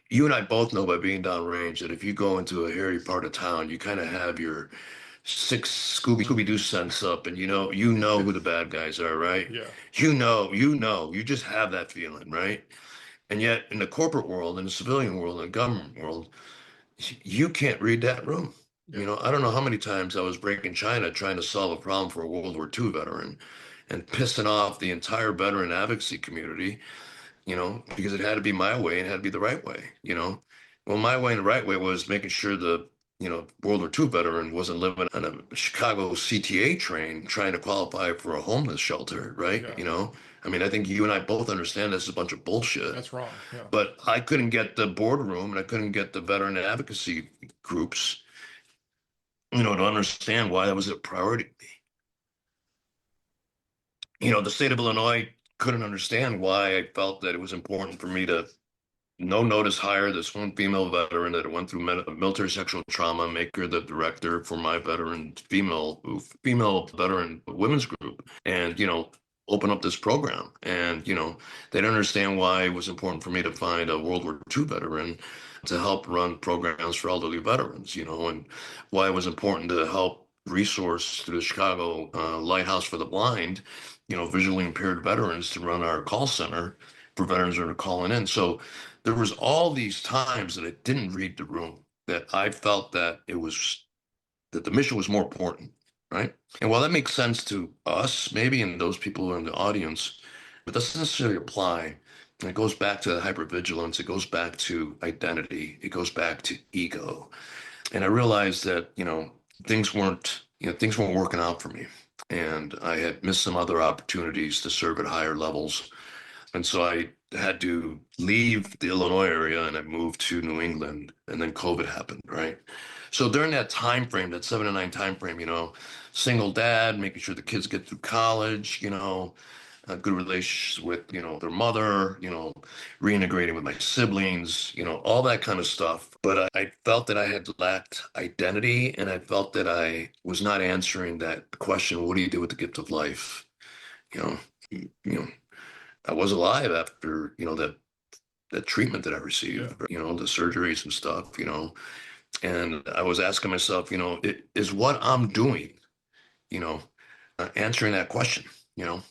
you and I both know by being downrange that if you go into a hairy part of town, you kind of have your six Scooby-Doo sense up and you know who the bad guys are, right? Yeah. You just have that feeling, right? And yet in the corporate world, in the civilian world, in the government world, you can't read that room. Yeah. I don't know how many times I was breaking China trying to solve a problem for a World War II veteran and pissing off the entire veteran advocacy community, because it had to be my way and it had to be the right way. Well, my way and the right way was making sure the, World War II veteran wasn't living on a Chicago CTA train trying to qualify for a homeless shelter, right? Yeah. I mean, I think you and I both understand this is a bunch of bullshit. That's wrong. Yeah. But I couldn't get the boardroom and I couldn't get the veteran advocacy groups, to understand why that was a priority to me. The state of Illinois couldn't understand why I felt that it was important for me to no notice hire this one female veteran that went through military sexual trauma, make her the director for my veteran female veteran women's group, and open up this program. And they didn't understand why it was important for me to find a World War II veteran to help run programs for elderly veterans, and why it was important to help resource through the Chicago Lighthouse for the Blind, visually impaired veterans to run our call center for veterans that are calling in. So there was all these times that I didn't read the room, that I felt that the mission was more important, right? And while that makes sense to us, maybe, and those people in the audience, it doesn't necessarily apply. And it goes back to hypervigilance. It goes back to identity. It goes back to ego. And I realized that, things weren't working out for me. And I had missed some other opportunities to serve at higher levels. And so I had to leave the Illinois area and I moved to New England, and then COVID happened, right? So during that time frame, that 7 to 9 time frame, single dad, making sure the kids get through college, good relationships with, their mother, reintegrating with my siblings, all that kind of stuff. But I felt that I had lacked identity, and I felt that I was not answering that question, what do you do with the gift of life? You know, you know, I was alive after, that treatment that I received, Yeah. the surgeries and stuff, and I was asking myself, is what I'm doing, you know, answering that question, you know,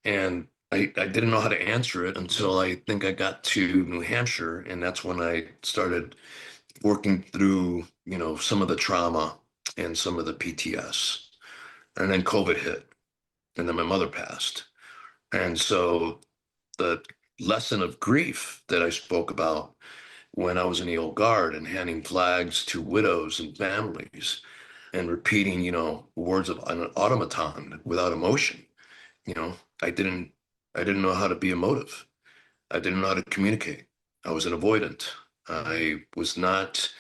and I didn't know how to answer it until I think I got to New Hampshire. And that's when I started working through, some of the trauma and some of the PTS. And then COVID hit, and then my mother passed. And so the lesson of grief that I spoke about when I was in the old guard and handing flags to widows and families and repeating, words of an automaton without emotion. You know, I didn't I didn't know how to be emotive. I didn't know how to communicate. I was an avoidant. I was not,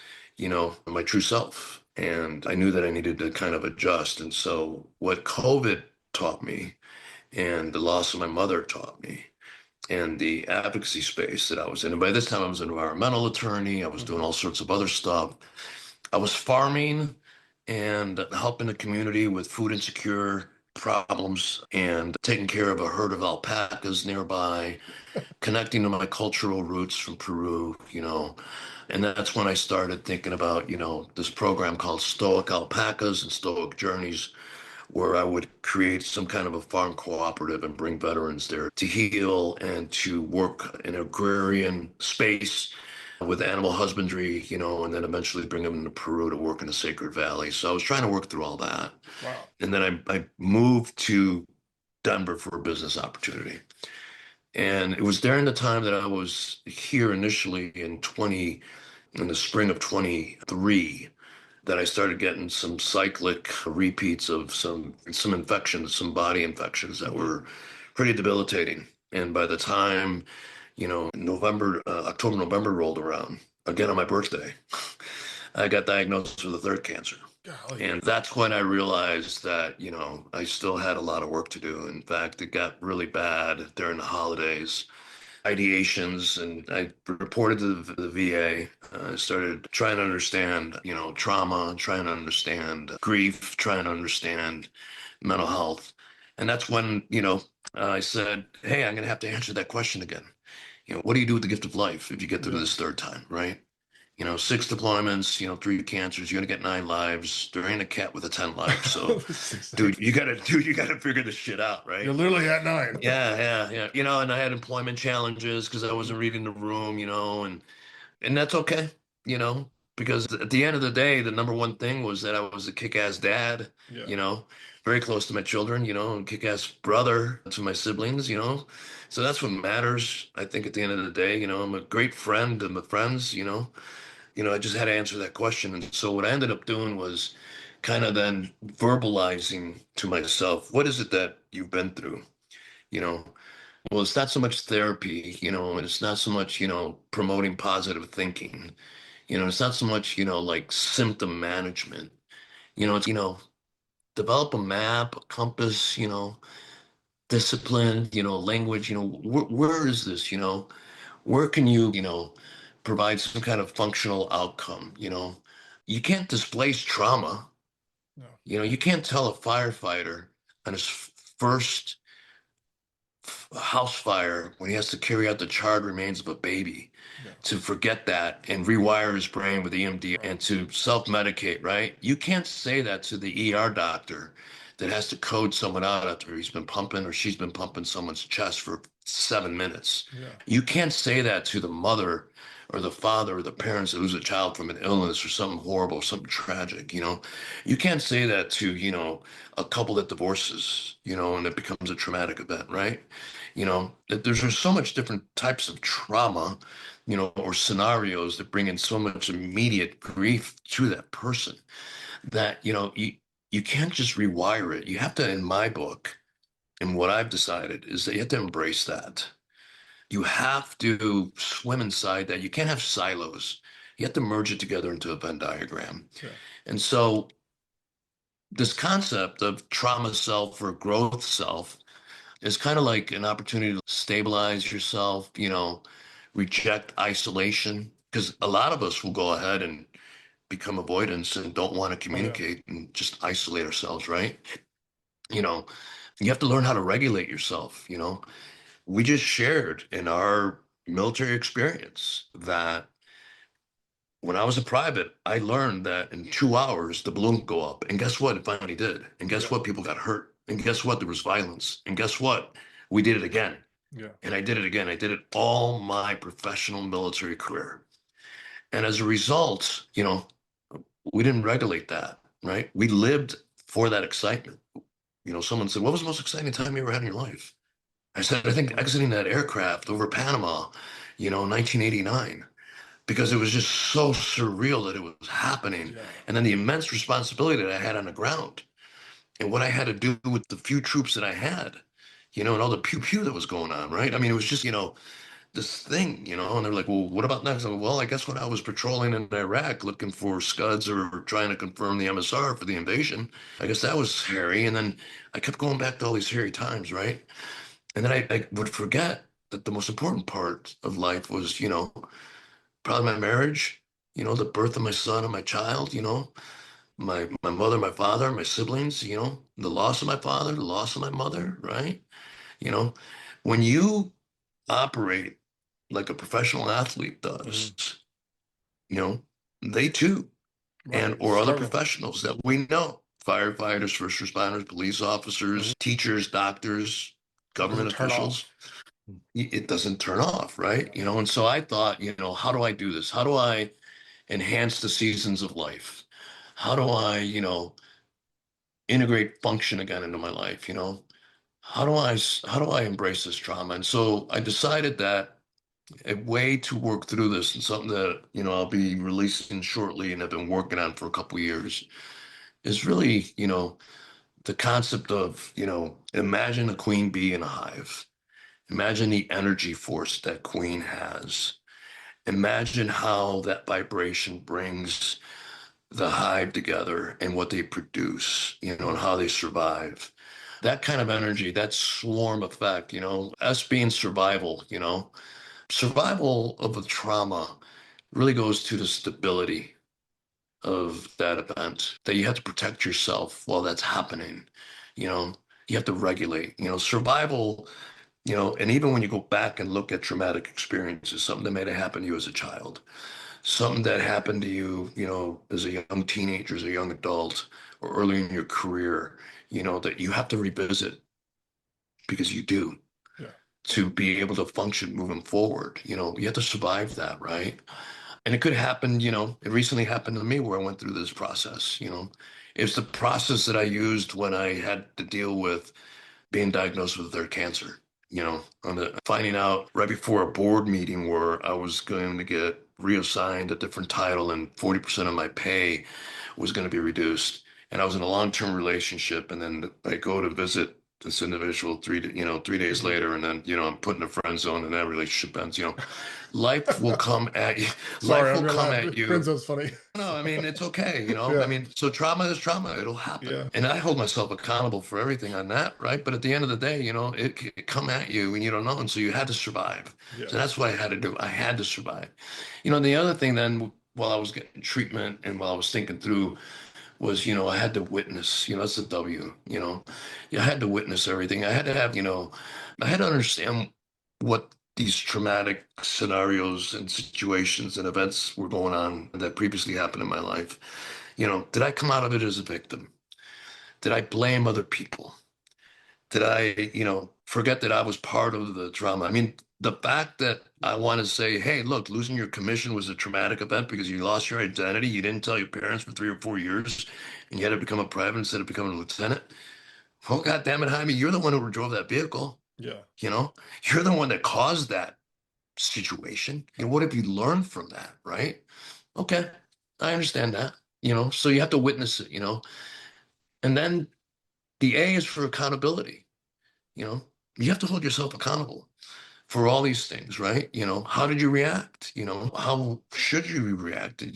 my true self. And I knew that I needed to kind of adjust. And so what COVID taught me and the loss of my mother taught me and the advocacy space that I was in. And by this time, I was an environmental attorney. I was doing Mhm. all sorts of other stuff. I was farming and helping the community with food insecure problems and taking care of a herd of alpacas nearby, connecting to my cultural roots from Peru, and that's when I started thinking about, this program called Stoic Alpacas and Stoic Journeys, where I would create some kind of a farm cooperative and bring veterans there to heal and to work in agrarian space with animal husbandry, and then eventually bring them into Peru to work in the Sacred Valley. So I was trying to work through all that. Wow. And then I moved to Denver for a business opportunity. And it was during the time that I was here initially in the spring of 23, that I started getting some cyclic repeats of some infections, some body infections that were pretty debilitating. And by the time, October, November rolled around, again on my birthday, I got diagnosed with a third cancer. Golly. And that's when I realized that, I still had a lot of work to do. In fact, it got really bad during the holidays, ideations, and I reported to the VA. I started trying to understand, trauma, trying to understand grief, trying to understand mental health. And that's when, I said, hey, I'm going to have to answer that question again. What do you do with the gift of life if you get through Yeah. this third time, right? 6 deployments, 3 cancers, you're gonna get 9 lives. There ain't a cat with a 10 lives. So, dude, Exactly. you gotta figure this shit out, You're right? literally at 9. Yeah, yeah, yeah. And I had employment challenges because I wasn't reading the room, and that's okay, you know, because at the end of the day, the number one thing was that I was a kick-ass dad, Yeah. you know, very close to my children, and kick-ass brother to my siblings. So that's what matters, I think, at the end of the day. I'm a great friend to my friends, I just had to answer that question. And so what I ended up doing was kind of then verbalizing to myself, what is it that you've been through? You know, well, it's not so much therapy, and it's not so much, promoting positive thinking. It's not so much, like symptom management. It's, develop a map, a compass, discipline, language, where is this, where can you, provide some kind of functional outcome, You can't displace trauma. No. You can't tell a firefighter on his first house fire when he has to carry out the charred remains of a baby Yeah. to forget that and rewire his brain with EMD Right. and to self-medicate, right? You can't say that to the ER doctor that has to code someone out after he's been pumping or she's been pumping someone's chest for 7 minutes. Yeah. You can't say that to the mother or the father or the parents that lose a child from an illness or something horrible, something tragic, You can't say that to, a couple that divorces, and it becomes a traumatic event, right? There's just so much different types of trauma, or scenarios that bring in so much immediate grief to that person that, you can't just rewire it. You have to, in my book, and what I've decided is that you have to embrace that. You have to swim inside that. You can't have silos. You have to merge it together into a Venn diagram. Yeah. And so this concept of trauma self or growth self is kind of like an opportunity to stabilize yourself, reject isolation. Because a lot of us will go ahead and become avoidance and don't want to Oh yeah. communicate and just isolate ourselves, right? You know, you have to learn how to regulate yourself. We just shared in our military experience that when I was a private, I learned that in 2 hours the balloon could go up. And guess what? It finally did. And guess Yeah. what? People got hurt. And guess what? There was violence. And guess what? We did it again. Yeah. And I did it again. I did it all my professional military career. And as a result, we didn't regulate that, right? We lived for that excitement. Someone said, what was the most exciting time you ever had in your life? I said, I think exiting that aircraft over Panama, 1989, because it was just so surreal that it was happening. Yeah. And then the immense responsibility that I had on the ground and what I had to do with the few troops that I had, and all the pew pew that was going on, right? I mean, it was just, this thing, and they're like, well, what about next? Well, I guess when I was patrolling in Iraq looking for scuds or trying to confirm the MSR for the invasion, I guess that was hairy. And then I kept going back to all these hairy times, right? And then I would forget that the most important part of life was, probably my marriage, the birth of my son and my child, my mother, my father, my siblings, the loss of my father, the loss of my mother, right? You know, when you operate like a professional athlete does, Mhm. you know, they too, and Right. or other Struggle. professionals that we know, firefighters, first responders, police Mhm. officers, teachers, doctors, It government doesn't turn officials, off. it doesn't turn off, right? Yeah. And so I thought, how do I do this? How do I enhance the seasons of life? How do I, integrate function again into my life? How do I embrace this trauma? And so I decided that a way to work through this and something that, I'll be releasing shortly and I've been working on for a couple of years is really, the concept of, imagine a queen bee in a hive. Imagine the energy force that queen has. Imagine how that vibration brings the hive together and what they produce, and Mhm. how they survive. That kind of energy, that swarm effect, us being survival of a trauma really goes to the stability of that event, that you have to protect yourself while that's happening. You know, you have to regulate, survival, and even when you go back and look at traumatic experiences, something that may have happened to you as a child, something that happened to you, as a young teenager, as a young adult, or early in your career, that you have to revisit because you do Yeah. to be able to function moving forward. You have to survive that, right? And it could happen, it recently happened to me where I went through this process. It's the process that I used when I had to deal with being diagnosed with their cancer. On finding out right before a board meeting where I was going to get reassigned a different title and 40% of my pay was going to be reduced. And I was in a long-term relationship, and then I go to visit this individual 3 days Mhm. later, and then I'm put in a friend zone, and that relationship ends. Life will come at you. Sorry, Life I'm will gonna come laugh. at Friend you. zone's funny. No, I mean, it's okay, I Yeah. mean, so trauma is trauma. It'll happen. Yeah. And I hold myself accountable for everything on that, right? But at the end of the day, it could come at you and you don't know. And so you had to survive. Yeah. So that's what I had to do. I had to survive. The other thing then, while I was getting treatment and while I was thinking through was, I had to witness, that's the W, I had to witness everything. I had to have, I had to understand what these traumatic scenarios and situations and events were going on that previously happened in my life. Did I come out of it as a victim? Did I blame other people? Did I, forget that I was part of the trauma? I mean, the fact that I want to say, hey, look, losing your commission was a traumatic event because you lost your identity. You didn't tell your parents for 3 or 4 years, and you had to become a private instead of becoming a lieutenant. Oh, God damn it, Jaime, you're the one who drove that vehicle. Yeah. You know, you're the one that caused that situation. And what have you learned from that? Right. Okay. I understand that, so you have to witness it, and then the A is for accountability. You know, you have to hold yourself accountable for all these things, right? How did you react? How should you have reacted?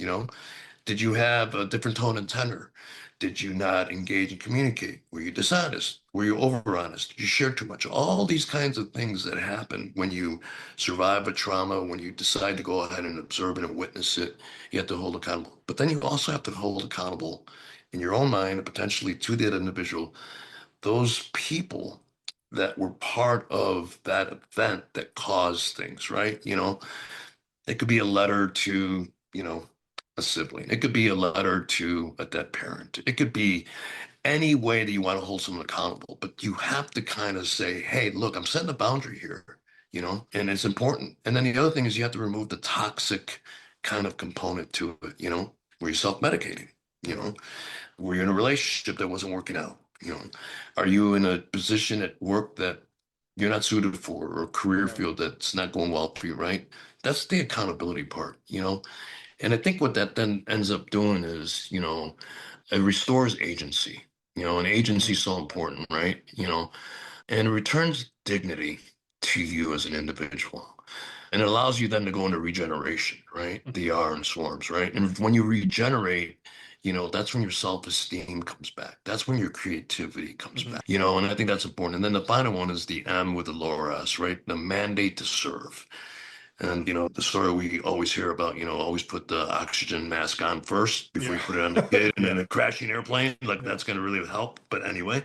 Did you have a different tone and tenor? Did you not engage and communicate? Were you dishonest? Were you over honest? Did you share too much? All these kinds of things that happen when you survive a trauma, when you decide to go ahead and observe it and witness it, you have to hold accountable. But then you also have to hold accountable in your own mind and potentially to that individual, those people that were part of that event that caused things, right? It could be a letter to, a sibling. It could be a letter to a dead parent. It could be any way that you want to hold someone accountable, but you have to kind of say, hey, look, I'm setting a boundary here, and it's important. And then the other thing is you have to remove the toxic kind of component to it, where you're self-medicating, you Right. know, were you in a relationship that wasn't working out? Are you in a position at work that you're not suited for, or a career Right. field that's not going well for you, right? That's the accountability part. And I think what that then ends up doing is, it restores agency. And agency Mhm. is so important, right? And it returns dignity to you as an individual. And it allows you then to go into regeneration, right? The R and swarms, right? And when you regenerate, that's when your self-esteem comes back. That's when your creativity comes Mhm. back, and I think that's important. And then the final one is the M with the lower S, right? The mandate to serve. And, the story we always hear about, always put the oxygen mask on first before Yeah. you put it on the kid and then Yeah. a crashing airplane, like Yeah. that's going to really help. But anyway,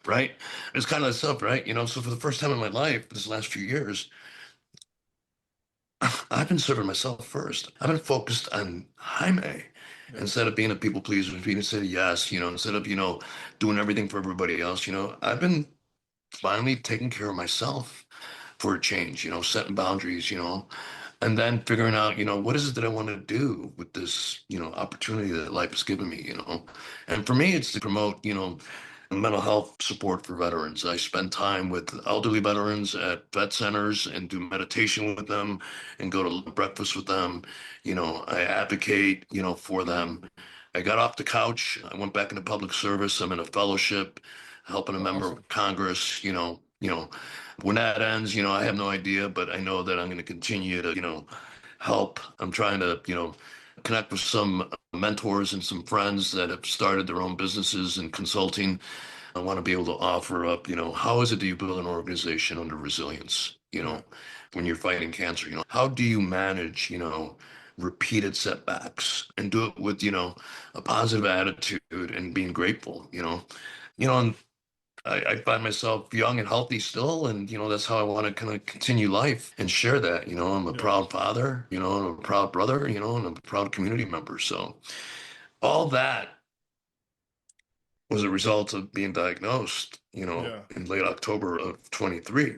right? It's kind of stuff, right? So for the first time in my life, this last few years, I've been serving myself first. I've been focused on Jaime Yeah. instead of being a people pleaser, being say yes, instead of, doing everything for everybody else, I've been finally taking care of myself for a change, setting boundaries, and then figuring out, what is it that I want to do with this, opportunity that life has given me, And for me, it's to promote, mental health support for veterans. I spend time with elderly veterans at vet centers and do meditation with them and go to breakfast with them. I advocate, for them. I got off the couch. I went back into public service. I'm in a fellowship, helping a Oh, member awesome. of Congress, when that ends, I have no idea, but I know that I'm going to continue to, help. I'm trying to, connect with some mentors and some friends that have started their own businesses and consulting. I want to be able to offer up, how is it that you build an organization under resilience, Yeah. when you're fighting cancer, how do you manage, repeated setbacks and do it with, a positive attitude and being grateful, and I find myself young and healthy still, and that's how I want to kind of continue life and share that. I'm a Yeah. proud father, and I'm a proud brother, and I'm a proud community member. So all that was a result of being diagnosed, Yeah. in late October of 23,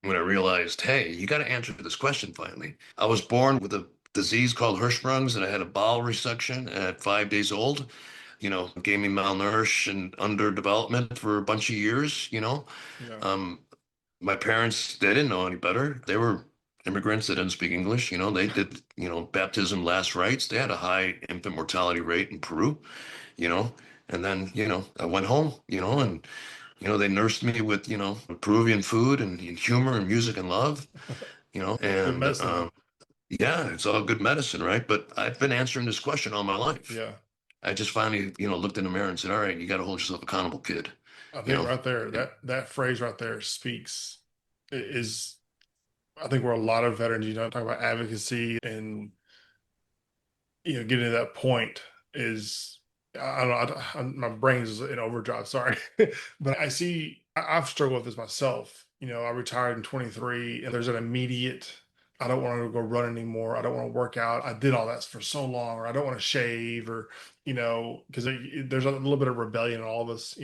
when I realized, hey, you got to answer this question finally. I was born with a disease called Hirschsprung's, and I had a bowel resection at 5 days old. Gave me malnourished and underdevelopment for a bunch of years. Yeah. Um, my parents, they didn't know any better. They were immigrants that didn't speak English. They did, baptism last rites. They had a high infant mortality rate in Peru, you know. And then, I went home, Yeah. and, they nursed me with, Peruvian food and humor and music and love, Good and medicine, man. yeah, it's all good medicine, right? But I've been answering this question all my life. Yeah. I just finally, looked in the mirror and said, all right, you got to hold yourself accountable, kid, I you think know. right there, And that phrase right there speaks is I think where a lot of veterans, talk about advocacy and getting to that point is I don't know. My brain's in overdrive. Sorry, but I see I've struggled with this myself. I retired in 23, and there's an immediate. I don't want to go run anymore. I don't want to work out. I did all that for so long, or I don't want to shave, or because there's a little bit of rebellion in all of us,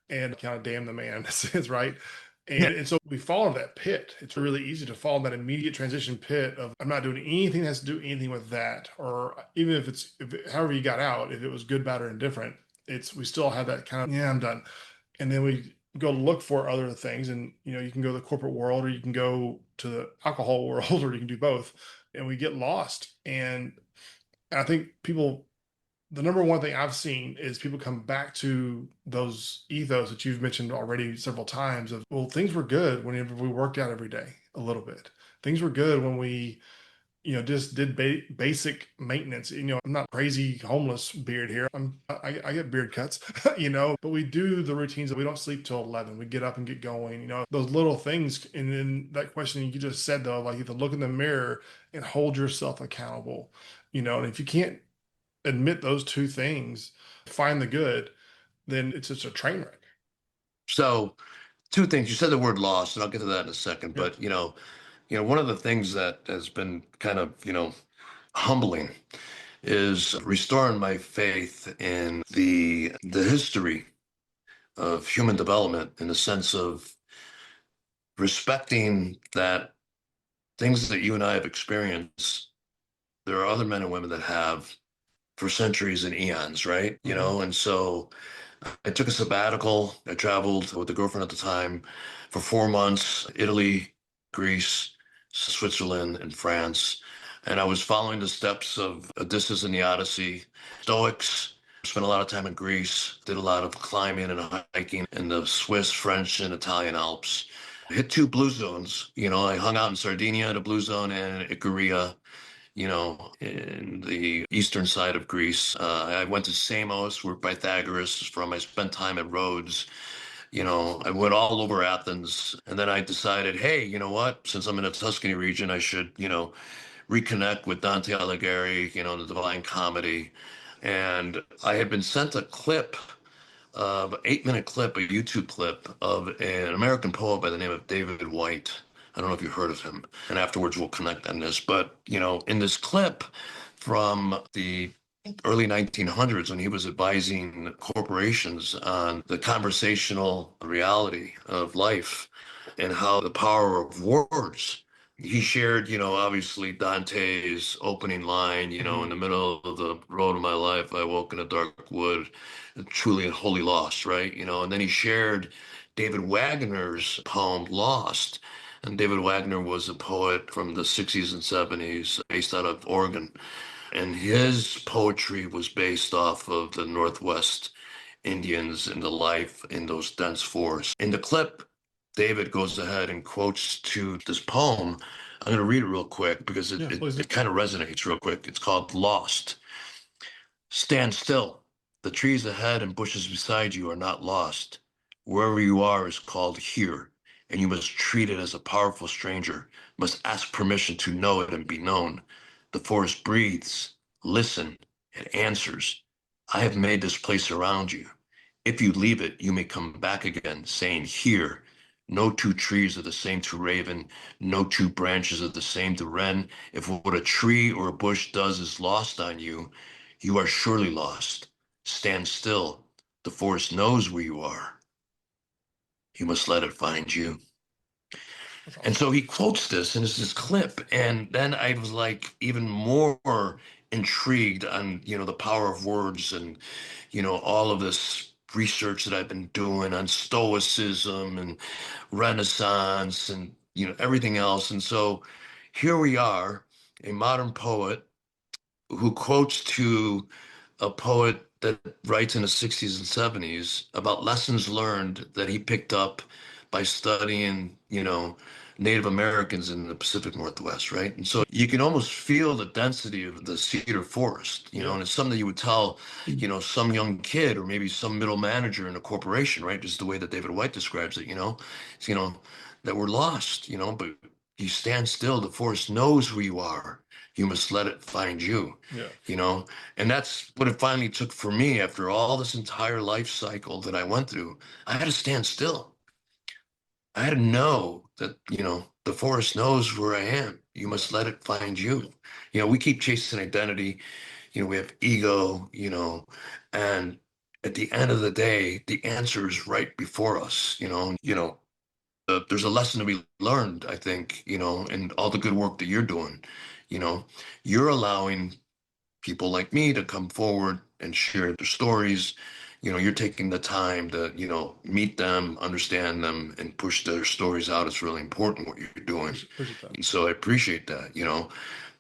and kind of damn the man in a sense, right? yeah, And so we fall into that pit. It's really easy to fall in that immediate transition pit of I'm not doing anything that has to do anything with that, or even however you got out, if it was good, bad, or indifferent, we still have that kind of yeah, I'm done. And then we go look for other things, and you can go to the corporate world, or you can go to the alcohol world, or you can do both, and we get lost. And I think the number one thing I've seen is people come back to those ethos that you've mentioned already several times of, well, things were good whenever we worked out every day a little bit. Things were good when we, just did basic maintenance. I'm not crazy homeless beard here. I get beard cuts, but we do the routines that we don't sleep till 11. We get up and get going, those little things. And then that question you just said though, like you have to look in the mirror and hold yourself accountable, and if you can't admit those two things, find the good, then it's just a train wreck. so two things. You said the word loss, and I'll get to that in a second. Yeah. But one of the things that has been kind of humbling is restoring my faith in the history of human development in the sense of respecting that things that you and I have experienced, there are other men and women that have for centuries and eons, right? Hmm. And so I took a sabbatical. I traveled with a girlfriend at the time for 4 months, Italy, Greece, Switzerland, and France. And I was following the steps of Odysseus in the Odyssey, Stoics. Spent a lot of time in Greece, did a lot of climbing and hiking in the Swiss, French, and Italian Alps. Hit two blue zones. I hung out in Sardinia at a blue zone and Ikaria, in the eastern side of Greece. I went to Samos, where Pythagoras is from. I spent time at Rhodes, I went all over Athens, and then I decided, hey, you know what? Since I'm in the Tuscany region, I should, reconnect with Dante Alighieri, the Divine Comedy. And I had been sent a clip of an 8-minute clip, a YouTube clip of an American poet by the name of David White. I don't know if you've heard of him. And afterwards we'll connect on this. But, in this clip from the early 1900s, when he was advising corporations on the conversational reality of life and how the power of words. He shared, obviously Dante's opening line, in Mhm. the middle of the road of my life, I woke in a dark wood, truly and wholly lost, right? And then he shared David Wagner's poem Lost. And David Wagner was a poet from the 60s and 70s, based out of Oregon. And his poetry was based off of the Northwest Indians and the life in those dense forests. In the clip, David goes ahead and quotes to this poem. I'm going to read it real quick because it, Yeah, it, please do. it kind of resonates real quick. It's called Lost. Stand still. The trees ahead and bushes beside you are not lost. Wherever you are is called here, and you must treat it as a powerful stranger, must ask permission to know it and be known. The forest breathes, listen, it answers. I have made this place around you. If you leave it, you may come back again, saying, here. No two trees are the same to raven, no two branches are the same to wren. If what a tree or a bush does is lost on you, you are surely lost. Stand still. The forest knows where you are. You must let it find you. That's And awesome. so he quotes this, and it's this clip. And then I was like even more intrigued on, the power of words and, all of this research that I've been doing on Stoicism and Renaissance and, everything else. And so here we are, a modern poet who quotes to a poet that writes in the 60s and 70s about lessons learned that he picked up by studying, Native Americans in the Pacific Northwest, right? And so you can almost feel the density of the cedar forest, Yeah. and it's something you would tell, some young kid or maybe some middle manager in a corporation, right? Just the way that David White describes it, it's, that we're lost, but you stand still, the forest knows who you are. You must let it find you, Yeah. you know? And that's what it finally took for me after all this entire life cycle that I went through. I had to stand still. I had to know that, the forest knows where I am. You Yeah. must let it find you. We keep chasing identity, we have ego, and at the end of the day, the answer is right before us, there's a lesson to be learned, I think, in all the good work that you're doing. You know, you're allowing people like me to come forward and share their stories. You're taking the time to, meet them, understand them, and push their stories out. It's really important what you're doing. Appreciate that. And so I appreciate that,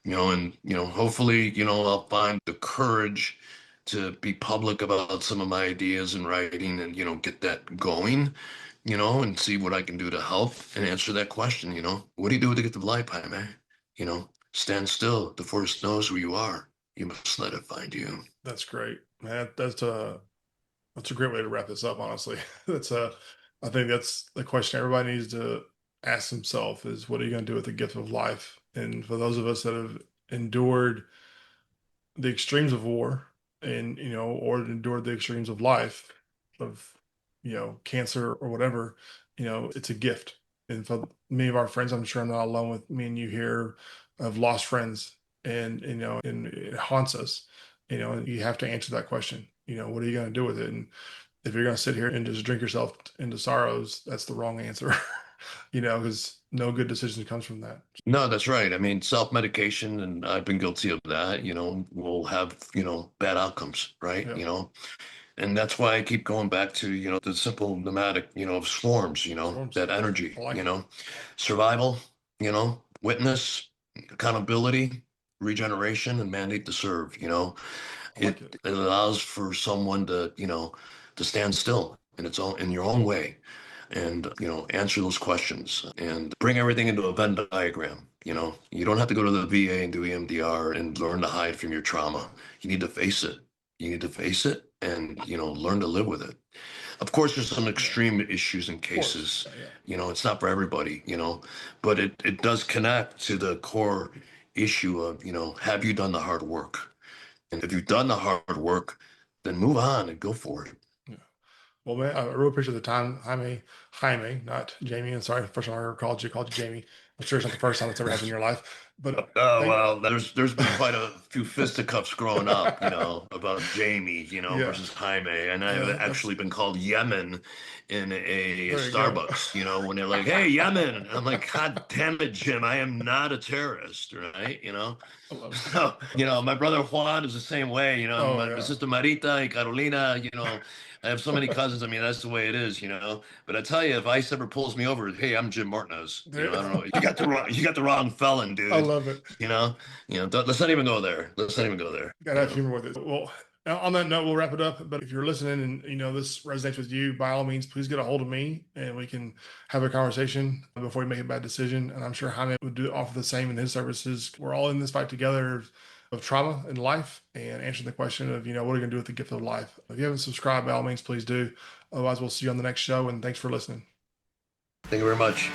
and hopefully, I'll find the courage to be public about some of my ideas and writing and, get that going, and see what I can do to help and answer that question, what do you do to get to life, Jaime? Stand still. The forest knows where you are. You must let it find you. That's great, man. That's a great way to wrap this up, honestly. That's I think that's the question everybody needs to ask themselves is what are you going to do with the gift of life? And for those of us that have endured the extremes of war and, or endured the extremes of life, of, cancer or whatever, it's a gift. And for many of our friends, I'm sure I'm not alone with me and you here, have lost friends and, and it haunts us, and you have to answer that question, what are you going to do with it? And if you're going to sit here and just drink yourself into sorrows, that's the wrong answer, because no good decision comes from that. No, that's right. I mean, self-medication, and I've been guilty of that, will have, bad outcomes, right? Yeah. And that's why I keep going back to, the simple pneumatic, of swarms, Storms. that energy, I like it. survival, witness, accountability, regeneration, and mandate to serve, I like it it. allows for someone to, to stand still in its own, in your own way and, answer those questions and bring everything into a Venn diagram. You don't have to go to the VA and do EMDR and learn to hide from your trauma. You need to face it. You need to face it and, learn to live with it. Of course, there's some extreme issues and Of course. cases. Yeah. It's not for everybody, but it does connect to the core issue of, have you done the hard work? And if you've done the hard work, then move on and go for it. Yeah. Well, man, I really appreciate the time, Jaime, not Jamie. And sorry, the first time I ever called you Jamie. I'm sure it's not the first time it's ever happened in your life, but Oh, thank, well, there's been quite a few fisticuffs growing up, about Jamie, yeah, versus Jaime. And I've that's actually been called Yemen in a there you go. Starbucks, when they're like, "Hey, Yemen." And I'm like, "God damn it, Jim, I am not a terrorist, right?" I love it. So, my brother Juan is the same way, Oh my yeah, sister Marita and Carolina, I have so many cousins. I mean, that's the way it is, But I tell you, if ICE ever pulls me over, hey, I'm Jim Martinez. there, I don't know. You got the wrong felon, I dude. love it. Let's not even go there. Let's not even go there. Gotta have humor with it. Well, on that note, we'll wrap it up. But if you're listening and this resonates with you, by all means, please get a hold of me and we can have a conversation before you make a bad decision. And I'm sure Jaime would offer the same in his services. We're all in this fight together of trauma in life and answering the question of, what are you gonna do with the gift of life? If you haven't subscribed, by all means, please do. Otherwise, we'll see you on the next show. And thanks for listening. Thank you very much.